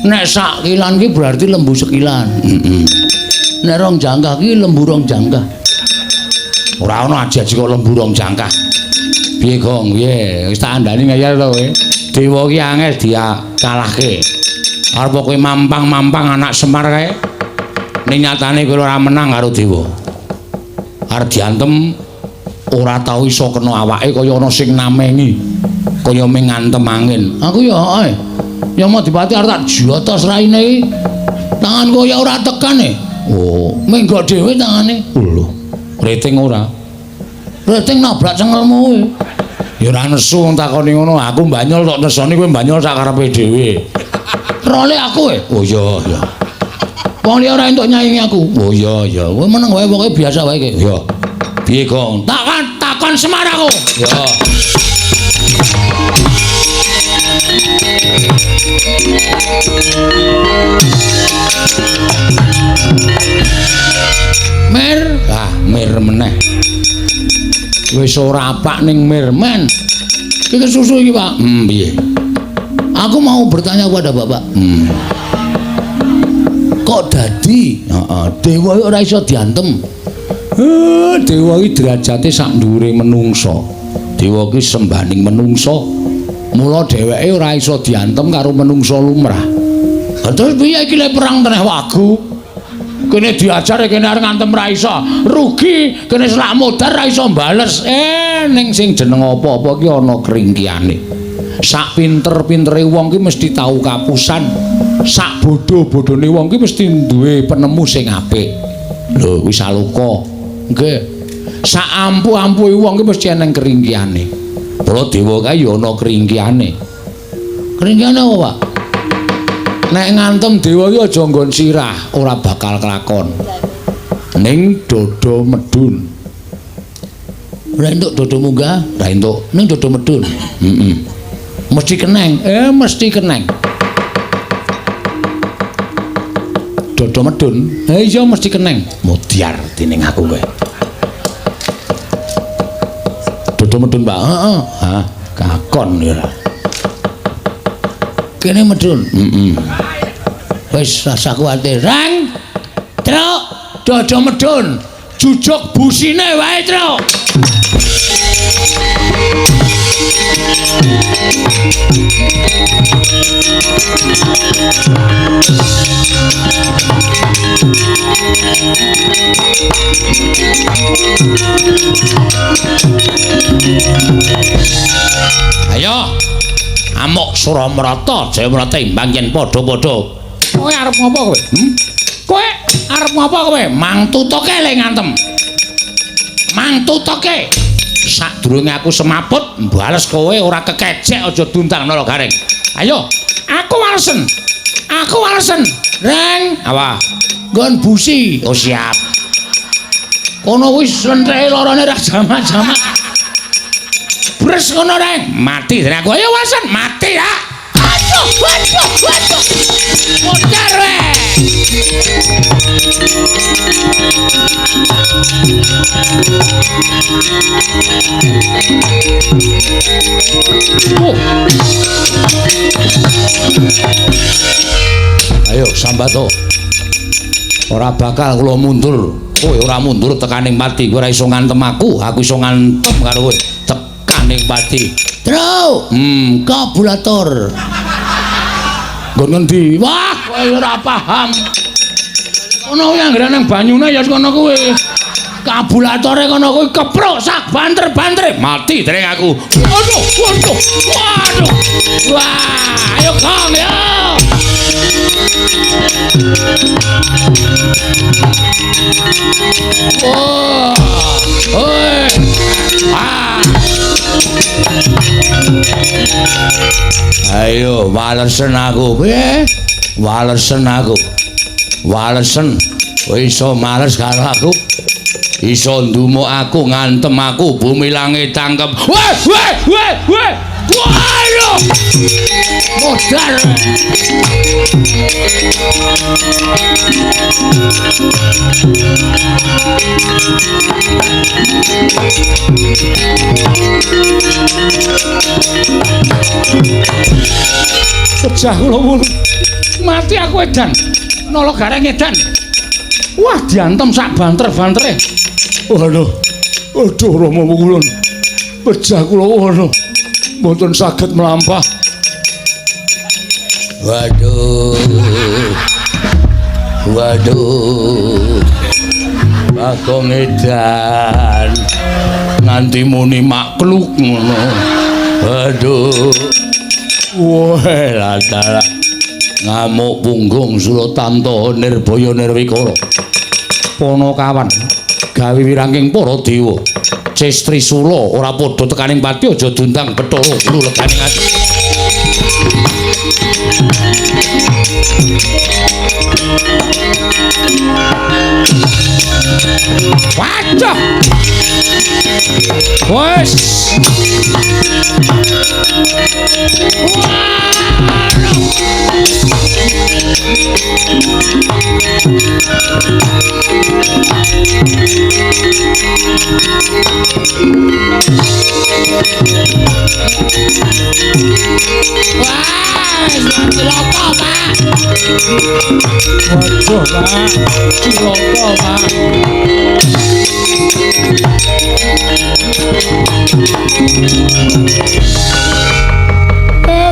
Nek sak kilan ki berarti lembu sekilan. Nek 2 jangkah ki lembu 2 jangkah. Ora ana aji-aji kok lembu 2 jangkah. Piye Gong? Piye? Wis tak andani ngayal to kowe. Dewa ki angel dia kalahke. Arep kowe mampang-mampang anak Semar kae. Ning nyatane kowe ora menang karo dewa. Arep diantem ora tau iso kena awake kaya ana sing namengi. Kaya ming ngantem angin. Aku ya ae. Ya Madipati arep tak jotos raine iki. Tangan kaya ora tekan e. Oh, menggo dhewe tangane. Lho. Rating ora. Rating nabrak cengelmu kowe. Ya ora nesu takoni ngono. Aku mbanyol tok nesoni kowe mbanyol sak karepe dhewe. Role aku e. Oh iya ya. Wong liya ora entuk nyaingi aku. Oh iya ya. Kowe meneng wae pokoke biasa wae iki. Ya. Piye Gong? Takon Semar aku. Ya. Mir, mir meneh. Wis ora apak ning mir, men. Iki susu iki, Pak. Piye? Aku mau bertanya kepada Bapak. Kok dadi? Dewa ora iso diantem. Dewa iki derajate sak dhuwure menungsa. Dewa iki sembaning menungsa. Mula dheweke ora iso diantem karo menungsa lumrah. Terus piye iki lek perang teneh wagu? Kene diajar kene arep ngantem ra iso. Rugi kene selak modar ra iso bales. Ning sing jeneng apa-apa ki ana kringkiane. Sak pinter-pintere wong ki mesti tau kapusan. Sak bodho-bodhone wong ki mesti duwe penemu sing apik. Lho wis aluka. Nggih. Sak ampuh-ampuhe wong ki mesti ana kringkiane. Para dewa kae ya ana kringkiane. Kringkiane apa, Pak? Nek ngantem dewa ki aja nggon sirah, ora bakal kelakon. Ning dada medun. Ora entuk dada munggah, ora entuk. Ning dada medun. Mesti keneng. Mesti keneng. Dada medun. Iya mesti keneng. Mudyar dening aku kowe. Dada medun, Pak. Heeh. Hah, kakon ya. Kene medun. Wis rasa kuwatir. Rang. Truk, dada medun. Jujuk busine wae, Truk. Ayo. Amuk Suramrata, Jayamrata imbang yen padha-padha. Kowe arep ngopo kowe? Kowe arep ngopo kowe? Mangtutoke le ngantem. Mangtutoke. Sadurunge aku semaput, bales kowe ora kekecek aja duntang nara garing. Ayo, aku walesen. Aku walesen. Reng, apa? Nggon busi. Oh siap. Kono wis lentreke lorone ra jamak-jamak. Bres ngono reng, mati dari aku. Ayo walesen, mati ya. Aduh, waduh. Mutar weh. Ayo sambato. Ora bakal kula mundur. Kowe ora mundur tekaning pati, kowe ora iso ngantem aku iso ngantem karo kowe. Tekaning pati. Tru, kabulator. Nggon ngendi? Wah, kowe ora paham. Ono yang nang banyune ya kono kuwi. Kabulatore kono kuwi keprok sak banter-banter mati dereng aku. Waduh. Wah, ayo Kang ya. Oh. Oi. Ayo walesen aku piye? Walesen aku. Walesen iso males karo aku. Iso ndumuk aku ngantem aku bumi langit tangkep. Weh. Waduh. Modar. Pecah kula mati aku edan. Nolo gareng edan. Wah diantem sak banter-bantere. Waduh Rama Wulun. Pecah kula waduh. Mboten saged mlampah. Waduh. Bagong edan. Nganti muni makluk ngono. Waduh. Wah, latara. Ngamuk punggung Suratanto Nirbaya Nirwikara. Panakawan gawe wirangking para dewa. Cestri Sula ora padha tekaning pati aja dundang Bathara Guru leganing ati. Waduh. Wes. Wah, cilaka, Pak. Waduh, Pak. Cilaka, Pak.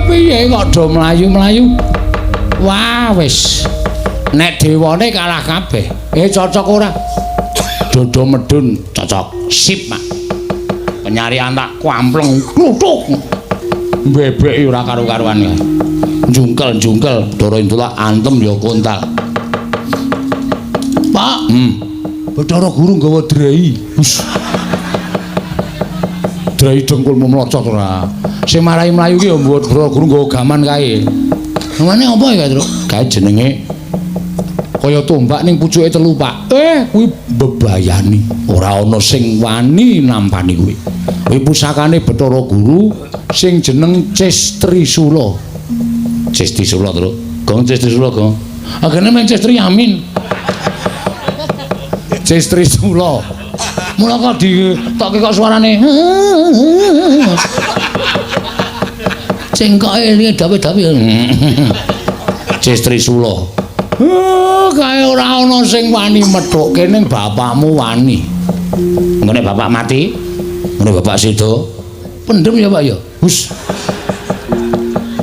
Piye kok do mlayu-mlayu? Wah, wis. Nek dewane kalah kabeh. Cocok ora? Dodo medun cocok. Sip, Mak. Penyarian tak kwampleng kluthuk. Bebek ora karo-karuan ya. Jungkel-jungkel Dara Intulak antem ya kontal. Pak, Bathara Guru nggawa drai. Drai dengkulmu mlocot ora. Sing marahi mlayu ki ya mbuat Bathara Guru nggawa gaman kae. Namane apa ya, Tru? Kae jenenge kaya tombak ning pucuke telu, Pak. Kuwi bebayani. Ora ana sing wani nampani kuwi. Kuwi pusakane Bathara Guru sing jeneng Cestri Sula. Cestri Sula, Tru. Gong Cestri Sula, Gong. Agene men Cestri Yamin. Cestri Sula. Mula kok ditokke kok suarane. Cengkoke iki dawe-dawe. Cestri Sula. Kae ora ana sing wani methukke ning bapakmu wani. Ngene bapak mati, ngene bapak sida. Pendem ya, Pak ya. Hus.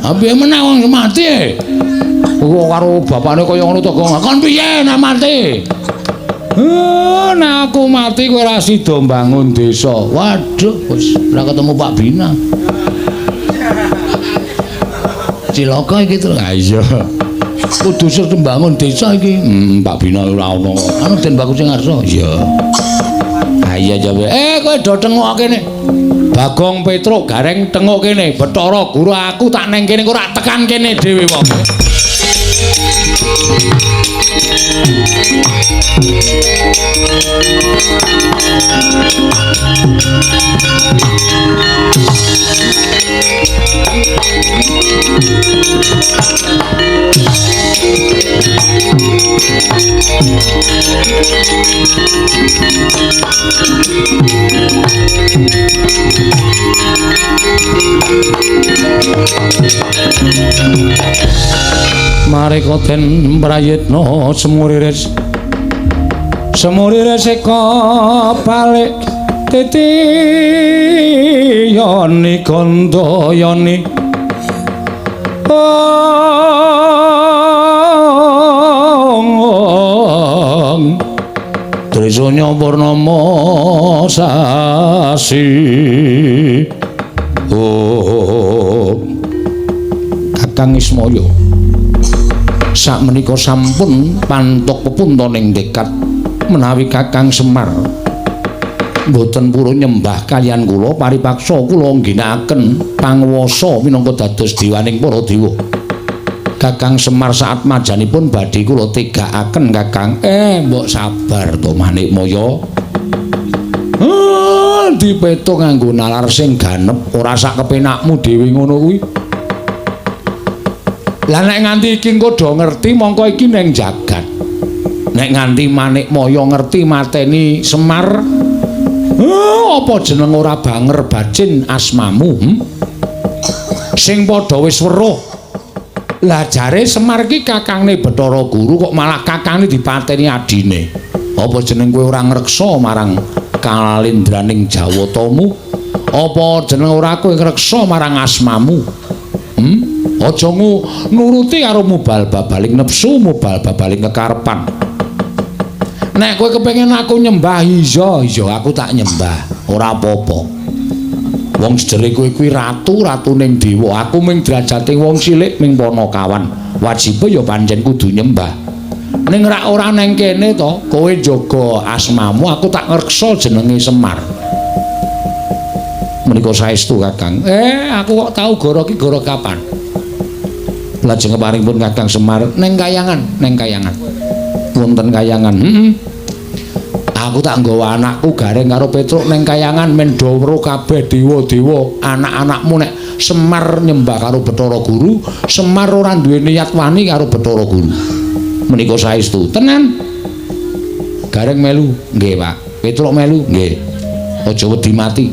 Apiye meneh wong mati. Karo bapakne kaya ngono to, Gong. Kon piye nek mati? Nek aku mati kowe ora sida mbangun desa. Waduh, wis ora ketemu Pak Bina. Cilaka iki to. Ha iya. Kudu sing mbangun desa iki. Pak Bina ora ono. Anu Den Bagus sing ngarsa. Iya. Ha iya jawe. Kowe do tengok kene. Bagong Petruk gareng tengok kene. Bathara Guru aku tak neng kene kok ora tekan kene dhewe wong. Mareka den prayitna semuriris Semurire seka balik titi yoni gondo yoni Trisanya Purnama sasi Kakang Ismaya sakmenika sampun pantuk pepuntaning dekat menawi Kakang Semar mboten purun nyembah kaliyan kula paripaksa kula ngginakaken panguwasa minangka dados dewaning para dewa. Kakang Semar saat majanipun badhe kula tegakaken Kakang. Mbok sabar to Manikmaya. Dipeto nganggo nalar sing ganep ora sak kepenakmu dhewe ngono kuwi. Lah nek nganti iki engko do ngerti mongko iki ning jagat. Nek nganti Manikmaya ngerti mateni Semar, apa jeneng ora banger bacin asmamu? Sing padha wis weruh. Lah jare Semar ki kakangne Bathara Guru kok malah kakangne dipateni adine. Apa jeneng kowe ora ngreksa marang kalindraning Jawatamu? Apa jeneng ora kowe ngreksa marang asmamu? Aja nuruti karo mubal-babaling nepsu, mubal-babaling kekarepan. Nek kowe kepengin aku nyembah iya aku tak nyembah. Ora apa-apa. Wong sedere kowe kuwi ratu ning dewa, aku ming derajate wong cilik ming Panakawan. Wajibe ya pancen kudu nyembah. Ning ora neng kene to, kowe jaga asmamu, aku tak ngreksa jenenge Semar. Menika saestu Kakang. Aku kok tau goro ki goro kapan? Lajeng keparingipun Kakang Semar neng kayangan. Wonten kayangan. Aku tak nggawa anakku Gareng karo Petruk ning kayangan men do weruh kabeh dewa-dewa. Anak-anakmu nek Semar nyembah karo Bathara Guru, Semar ora duwe niat wani karo Bathara Guru. Menika saestu. Tenan. Gareng melu, nggih, Pak. Petruk melu, nggih. Aja wedi mati.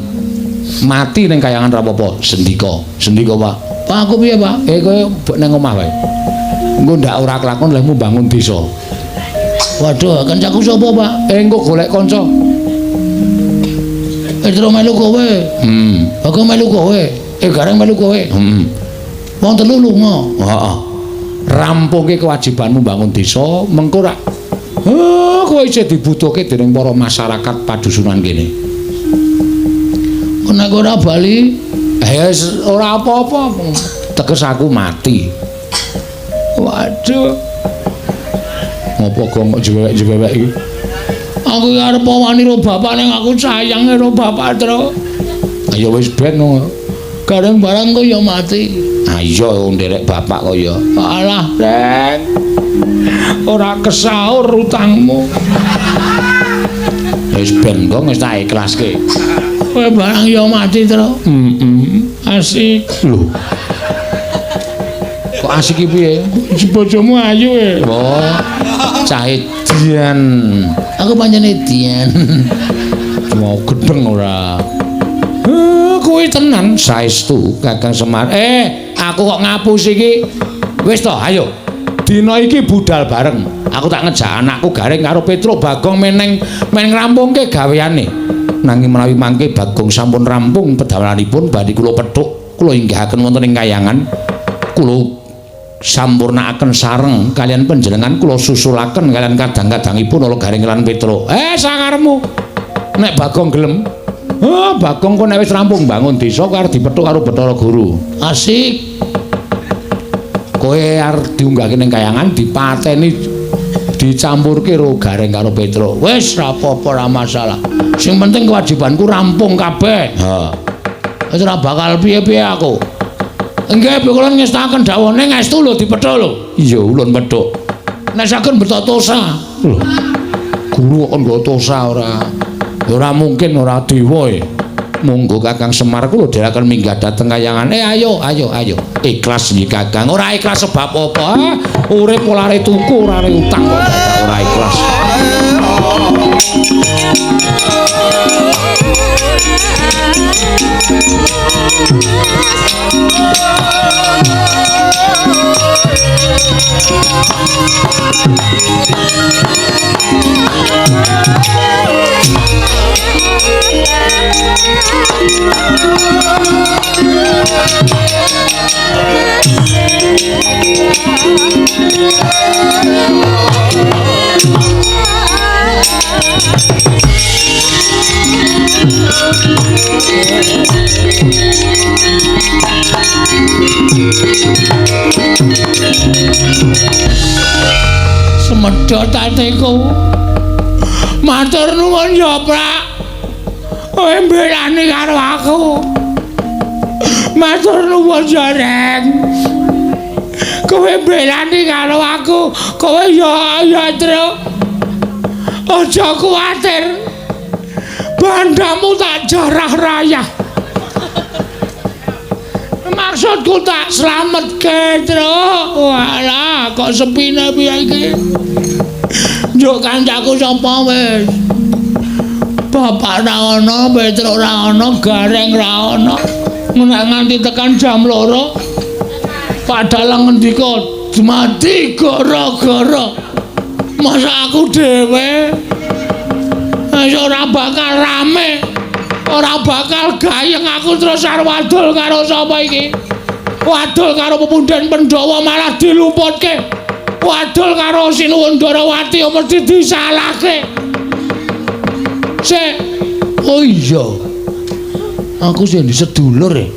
Mati ning kayangan ra apa-apa, sendika. Sendika, Pak. Pak, aku piye, Pak? Kowe nang omah wae. Engko ndak ora kelakon lehmu bangun desa. Waduh, kancaku sapa, Pak? Engko golek kanca. Petruk melu kowe. Aku melu kowe. Gareng melu kowe. Wong telu lunga. Heeh. Rampungke kewajibanmu bangun desa, mengko rak kowe isih dibutuhke dening para masyarakat padusunan kene. Nek ora bali, ora apa-apa. Teges aku mati. Waduh. Ngopo kok jewek-jewek iki? Aku arep wani karo bapak ning aku sayang karo bapak, Tru. Ya wis ben Gareng barang kok ya mati. Iya nderek bapak kok ya. Alah, Reng. Ora kesaur utangmu. Wis ben kok wis tak ikhlaske. Kowe barang ya mati, Tru. Asik. Lho. Kok asik iki piye? Bojomu ayu e. Oh. Cahe Dian. Aku pancene Dian. Mau gedeng ora. Kuwi tenan saestu Kakang Semar. Aku kok ngapus iki. Wis to, ayo. Dina iki budal bareng. Aku tak ngejak anakku Gareng karo Petruk Bagong men ngrampungke gaweane. Nanging menawi mangke Bagong sampun rampung pedawalanipun badhe kula pethuk, kula inggahaken wonten ing kayangan. Kula sampurnakaken sareng kalian panjenengan kula susulaken kalian kadang-kadangipun kula Gareng lan Petruk. Sakarepmu. Nek Bagong gelem. Bagong kok nek wis rampung bangun desa karo dipethuk karo Bathara Guru. Asik. Kowe arep diunggahke ning kayangan dipateni dicampurke karo Gareng karo Petruk. Wis ra apa-apa ora masalah. Sing penting kewajibanku rampung kabeh. Wis ora bakal piye-piye aku. Nggih, kula ngestakaken dawane ngestu lho dipethuk lho. Iya, ulun pethuk. Nek saken beto tosa. Lho. Guru kok nggo tosa ora. Ora mungkin ora dewa e. Monggo Kakang Semar kula dherekaken minggah dhateng kayangan. Ayo. Ikhlas nggih Kakang. Ora ikhlas sebab apa? Urip ora are tuku, ora are utang kok ora ikhlas. padha tatiku. Matur nuwun ya, Prak. Kowe mbelani karo aku. Matur nuwun ya, Reng. Kowe mbelani karo aku. Kowe ya, Tru. Aja kuwatir. Bandamu tak jarah rayah. Maksudku tak slametke, Tru. Walah, kok sepine piye iki? Njuk kancaku sapa wis? Bapak ra ana, Petruk ra ana, Gareng ra ana. Nek nganti tekan jam 2 padahal ngendika mati gara-gara masa aku dhewe ora bakal rame, ora bakal gayeng aku terus arep wadul karo sapa iki? Wadul karo Pepundhen Pandhawa malah diluputke. Wadul karo Sinuwun Darawati mesti disalahke. Sik. Oh iya. Aku sing sedulur e.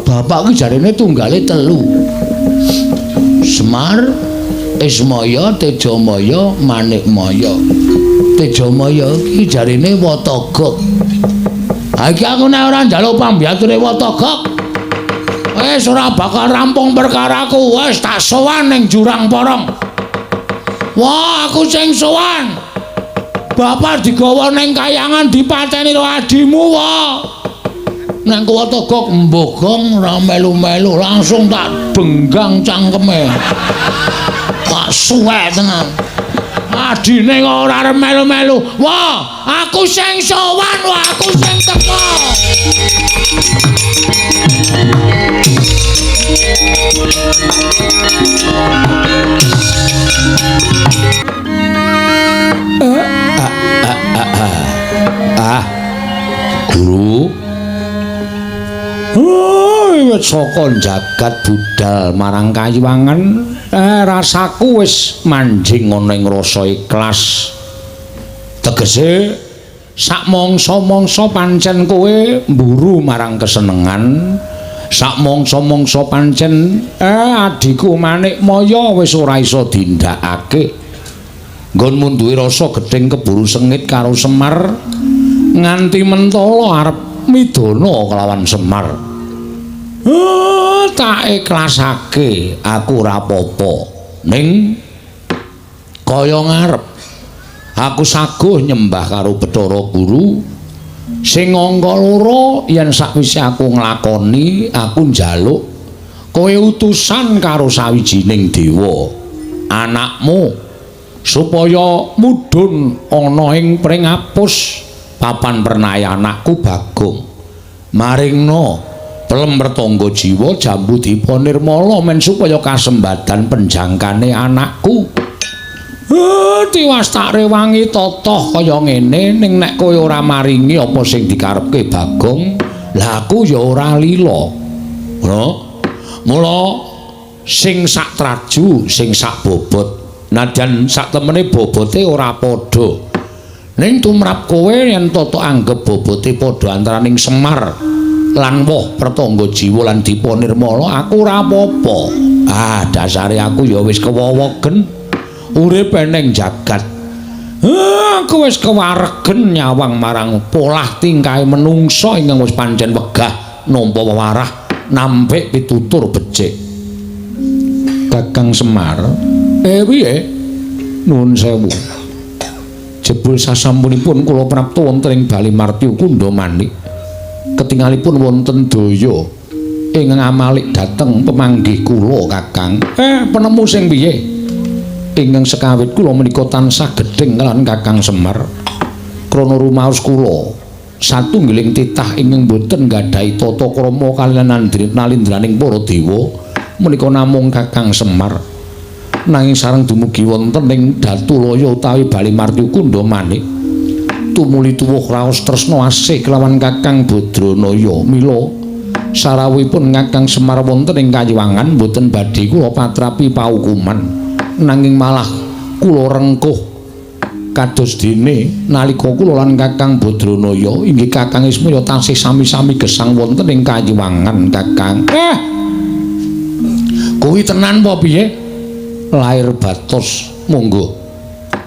Bapak ki jarene tunggale 3. Semar, Ismaya, Tejamaya, Manikmaya. Tejamaya ki jarene Watagok. Ha iki aku nek ora njaluk pambiyature Watagok, wis ora bakal rampung perkaraku. Wis tak sowan ning Jurang Porong. Wah, aku sing sowan. Bapak digawa ning kayangan dipateni karo adimu wae. Nang Watagok mbogong ora melu-melu langsung tak benggang cangkeme. Tak suwe tenan. Adine kok ora arep melu-melu. Wah, aku sing sowan, wah aku sing teko. Guru. Wis saka jagat budal marang Kayiwangen, rasaku wis manjing ana ing rasa ikhlas. Tegese sak mangsa-mangsa pancen kowe mburu marang kesenengan, sak mangsa-mangsa pancen adiku Manikmaya wis ora iso dindakake. Nggonmu duwe rasa gedeng keburu sengit karo Semar, nganti mentala arep midana kelawan Semar. Tak ikhlasake, aku ora apa-apa. Ning kaya ngarep aku saguh nyembah karo Bathara Guru sing angka 2 yen sakwise aku nglakoni aku njaluk kowe utusan karo sawijining dewa anakmu supaya mudhun ana ing pringapus papan pernaya anakku Bagong. Maringna pelem pertangga jiwa jambu dipa nirmala men supaya kasembadan penjangkane anakku. Tiwas tak rewangi totoh kaya ngene ning nek kowe ora maringi apa sing dikarepke Bagong, lah aku ya ora lila. Mula sing sak traju, sing sak bobot. Nadyan sak temene bobote ora padha. Ning tumrap kowe yen toto anggap bobote padha antaraning Semar lan woh pertangga jiwa lan dipa nirmala, aku ora apa-apa. Dasare aku ya wis kewowogen urip ning jagat. Aku wis kewaregen nyawang marang polah tingkahe menungsa ingkang wis pancen wegah nampa wewarah nampik pitutur becik. Kakang Semar, piye? Nuwun sewu. Jebul sasampunipun kula prapta wonten ing Bali Martya Kundamanik, ketingalipun wonten daya ingkang amalik dhateng pemanggih kula Kakang. Penemu sing piye? Ingkang sekawit kula menika tansah gedheng kaliyan Kakang Semar. Krana rumaos kula satunggiling titah ingkang boten nggadhahi tata krama kaliyan nalindraning para dewa menika namung Kakang Semar. Nanging sareng dumugi wonten ing Datulaya utawi Bali Martya Kundamanik tumuli tuwuh raos tresna asih kelawan Kakang Badranaya. Mila sarawuhipun Kakang Semar wonten ing Kayiwangan boten badhe kula patrapi paukuman, nanging malah kula rengkuh kados dene nalika kula lan Kakang Badranaya inggih Kakang Ismaya tansih sami-sami gesang wonten ing Kayiwangan. Kakang kuwi tenan apa piye? Lair batos monggo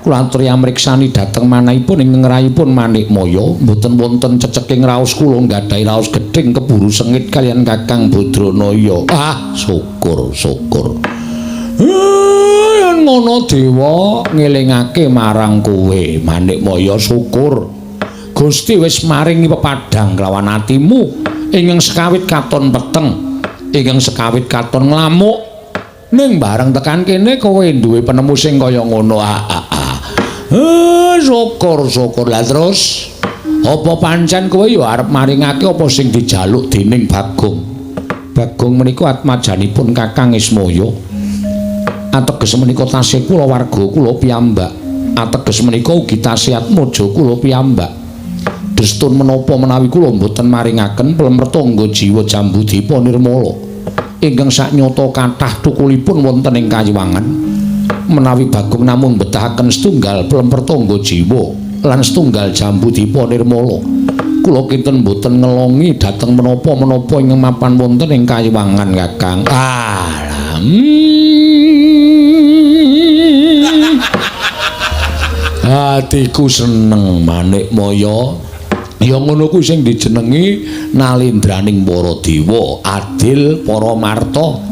Kula aturi amriksani dhateng manahipun ing ngrayipun Manikmaya mboten wonten ceceking raos kula nggadhahi raos gedhing keburu sengit kaliyan Kakang Badranaya. Ah, syukur. Yen ngono dewa ngelingake marang kowe Manikmaya syukur. Gusti wis maringi pepadhang kelawan atimu ingkang sekawit katon peteng, ingkang sekawit katon nglamuk. Ning bareng tekan kene kowe duwe penemu sing kaya ngono. Syukur. Lah terus apa pancen kowe ya arep maringake apa sing dijaluk dening Bagong? Bagong menika atmajanipun Kakang Ismaya. Ateges menika tasih kula warga kula piyambak. Ateges menika ugi tasih atmaja kula piyambak. Destun menapa menawi kula mboten maringaken Plemertangga jiwa Jambudipa Nirmala ingkang saknyata kathah thukulipun wonten ing Kayiwangan. Menawi Bagong namung betahaken setunggal Plemertangga jiwa lan setunggal Jambudipa Nirmala, kula kinten mboten ngelongi dhateng menapa-menapa ing mapan wonten ing Kayiwangan Kakang. Atiku seneng Manikmaya. Ya ngono kuwi sing dijenengi nalindraning para dewa, adil para marta.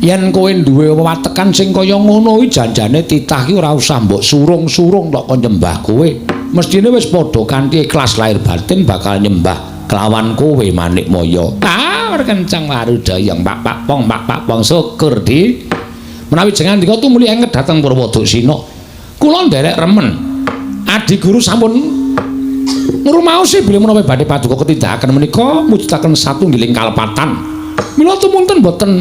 Yen kowe duwe wewatekan sing kaya ngono kuwi janjane titah ki ora usah mbok surung-surung tok nyembah kowe. Mestine wis padha kanthi ikhlas lahir batin bakal nyembah kelawan kowe Manikmaya. Kencang warudayang pak pong syukur di. Menawi jenengan ndika tumuli enget dhateng Purwodaksina. Kula nderek remen. Adi guru sampun ngrumaosi bilih menawi badhe paduka ketindakaken menika mujudaken satunggiling kalepatan. Mila tumunten boten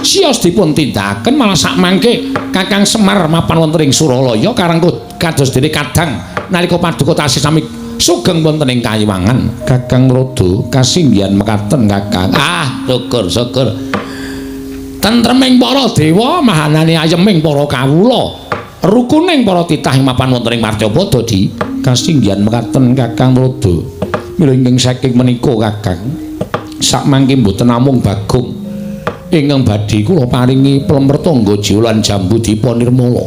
siyos dipun tindakaken malah sak mangke Kakang Semar mapan wonten ing Suralaya karangku kados dene kadang nalika paduka tasih sami sugeng wonten ing Kayiwangan. Kakang Rodo kasinggihan mekaten Kakang. Syukur. Tentreming para dewa, mahanane ayeming para kawula. Rukuning para titah ing mapan wonten ing Marcapada di kasinggihan mekaten Kakang Rodo. Mila ingkang saking menika Kakang sakmangke mboten namung Bagong ingkang badhe kula paringi Plemertangga jiwa lan Jambudipa Nirmala,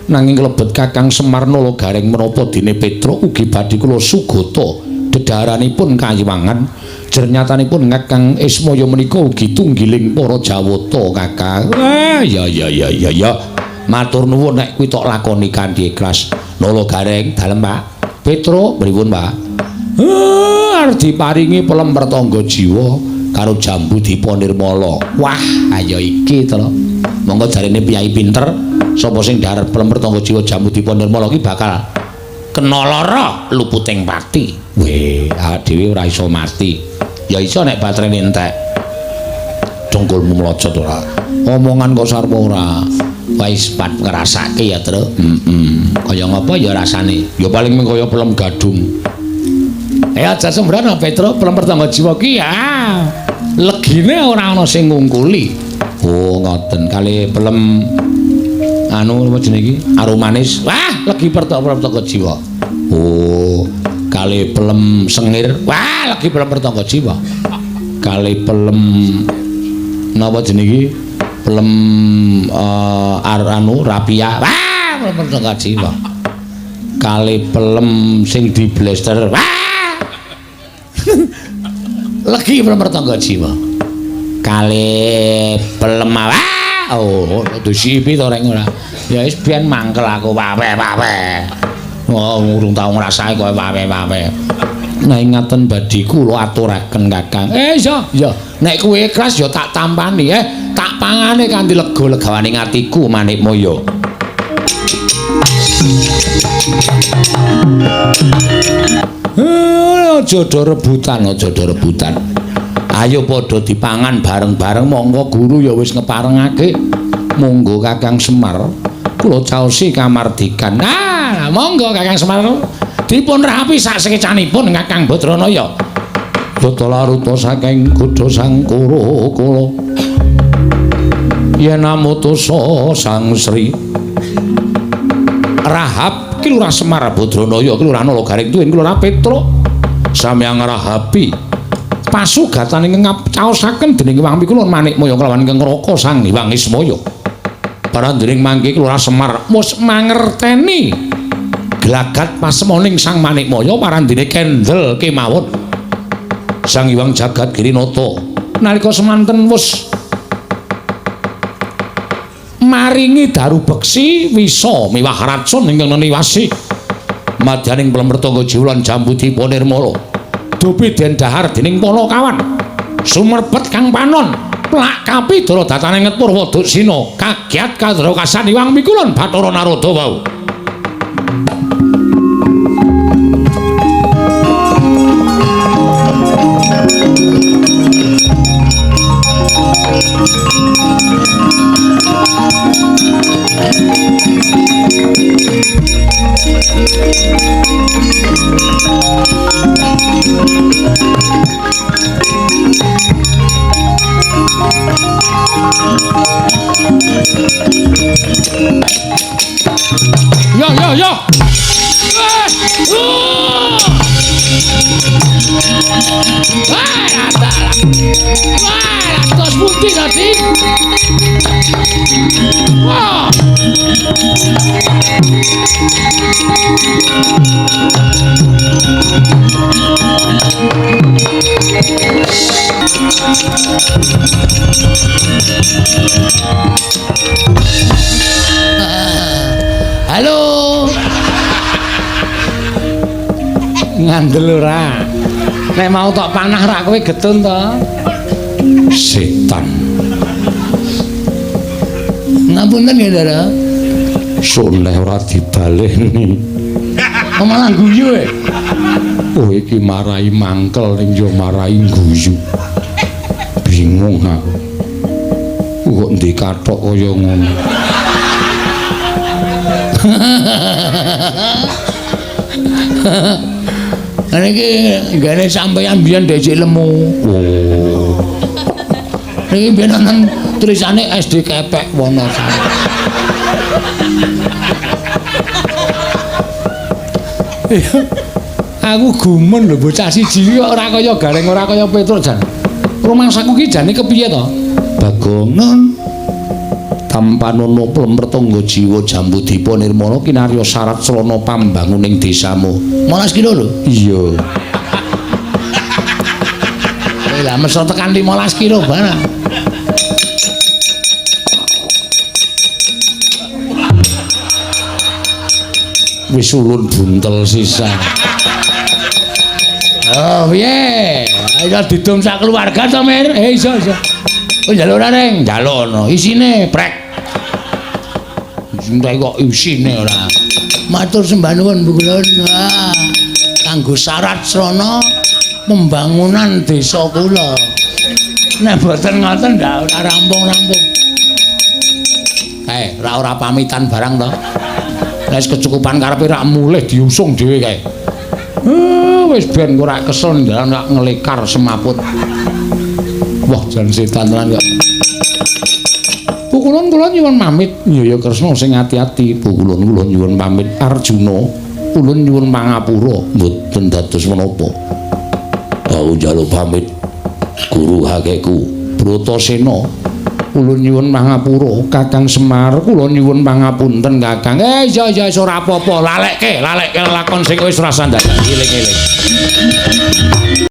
nanging klebet Kakang Semar Nalagareng menapa dene Petra ugi badhe kula sugata dedhaharanipun Kayiwangan. Jernyatanipun Kakang Ismaya menika ugi tunggiling para Jawata Kakang. Ya. Matur nuwun nek kuwi tok lakoni kanthi ikhlas. Nalagareng dalem Pak. Petra pripun Pak? Arep diparingi Plemertangga jiwa karo Jambudipa Nirmala. Wah, ayo iki to. Monggo jarene piyai pinter sapa sing dharep Plemertangga jiwa Jambudipa Nirmala ki bakal kena lara luputing pati. Weh, awak dhewe ora iso mati. Ya iso nek baterene entek. Dongkulmu mlocot ora. Omongan kok sarwa ora. Wis pat ngrasake ya, Tru. Kaya ngapa ya rasane? Ya paling mung kaya pelem gadung. Aja sembrana Petra Plemertangga jiwa ki ya. Legine ora ana sing ngungkuli. Oh, ngoten. Kali pelem anu apa jenenge iki? Arumanis. Wah, legi Plemertangga jiwa. Oh, kali pelem sengir. Wah, legi Plemertangga jiwa. Kali pelem napa jenenge iki? Pelem anu rapia. Wah, Plemertangga jiwa. Kali pelem sing diblester. Wah. Legi Plemertangga jiwa. Kali pelem. Wah. Oh, disipi to reng ora. Ya wis biyen mangkel aku wawe. Oh, urung tau ngrasake koyo wawe. Nah, ngaten badhe kula aturaken Kakang. Ya. Nek kowe ikhlas ya tak tampani, tak pangane kanthi lega-legawaning atiku Manikmaya. Aja rebutan. Ayo padha dipangan bareng-bareng. Monggo guru ya wis ngeparengake. Monggo Kakang Semar kula caosi kamardikan. Monggo Kakang Semar dipun rapi sak sekecanipun Kakang Badranaya. Tata laruta saking Kuda Sangkara kula yen amutusa Sang Sri Rahab ki Lurah Semar Badranaya ki Lurah Nalagareng tuwin Lurah Petra samyang rahapi pasugatan ingkang caosaken dening Hyang Pikulun Manikmaya kelawan ingkang Raka Sang Hyang Ismaya. Para dening mangke Lurah Semar wis mangerteni pagelagat pasmoning Sang Manikmaya parandene kendel kemawon Sang Hyang Jagat Girinata nalika semanten wis maringi daru beksi wisa miwah racun ingkang niwasi madyaning Plembertangga Jiwa lan Jambudipun Nirmala dupi den dahar dening para kawan sumerbet Kang Panon plak kapi dara datane ngetpurwa Duksina kagiat kadra kasan Hyang Mikulun Bathara Narada wau Yo. Terus putih tadi. Wah. Halo. Ngandel ora. Nek mau tok panah ra kowe getun to. Setan. Ngapunten nggih, Ndara. Soleh ora dibaleni. Malah guyu e. Oh iki marai mangkel ning yo marai guyu. Bingung aku. Kok ndek kathok kaya ngono. Ana iki gane sampeyan biyen dhisik lemu. Oh. Iki biyen ana tulisane SD Kepek Wonosari. Aku gumun lho bocah siji ora kaya Gareng ora kaya Petruk jan. Rumangsaku ki jane kepiye to? Bagongan Tampanono Plembertangga Jiwa Jambudipun Nirmala kinarya syarat selana pambanguning desamu. 15 kilo lho. Iya. Lah mesti tekan 15 kilo barang. Wis ulun buntel sisa. Oh piye? Ayo didum sak keluarga to, Mir. Iso. Oh njaluk ora, Reng? Njaluk. Isine prek. Entek kok isine ora. Matur sembah nuwun Bu Kulon. Kanggo syarat srana pembangunan desa kula. Nek boten ngoten ndak ora rampung-rampung. Ora pamitan barang to. Wis kecukupan karepe rak mulih diusung dhewe kae. Wis ben ora kesel ndalan rak ngelekar semaput. Wah, jan setan tenan kok. Kulon nyuwun pamit. Ya Kresna sing ati-ati. Kulon nyuwun pamit. Arjuna, kulon nyuwun pangapura mboten dados menapa. Aku njaluk pamit Guru Hakeku Bratasena. Kulon nyuwun pangapura Kakang Semar, kulon nyuwun pangapunten Kakang. Iya ora apa-apa, lalekke lakon sing wis ora sandang. Eling-eling.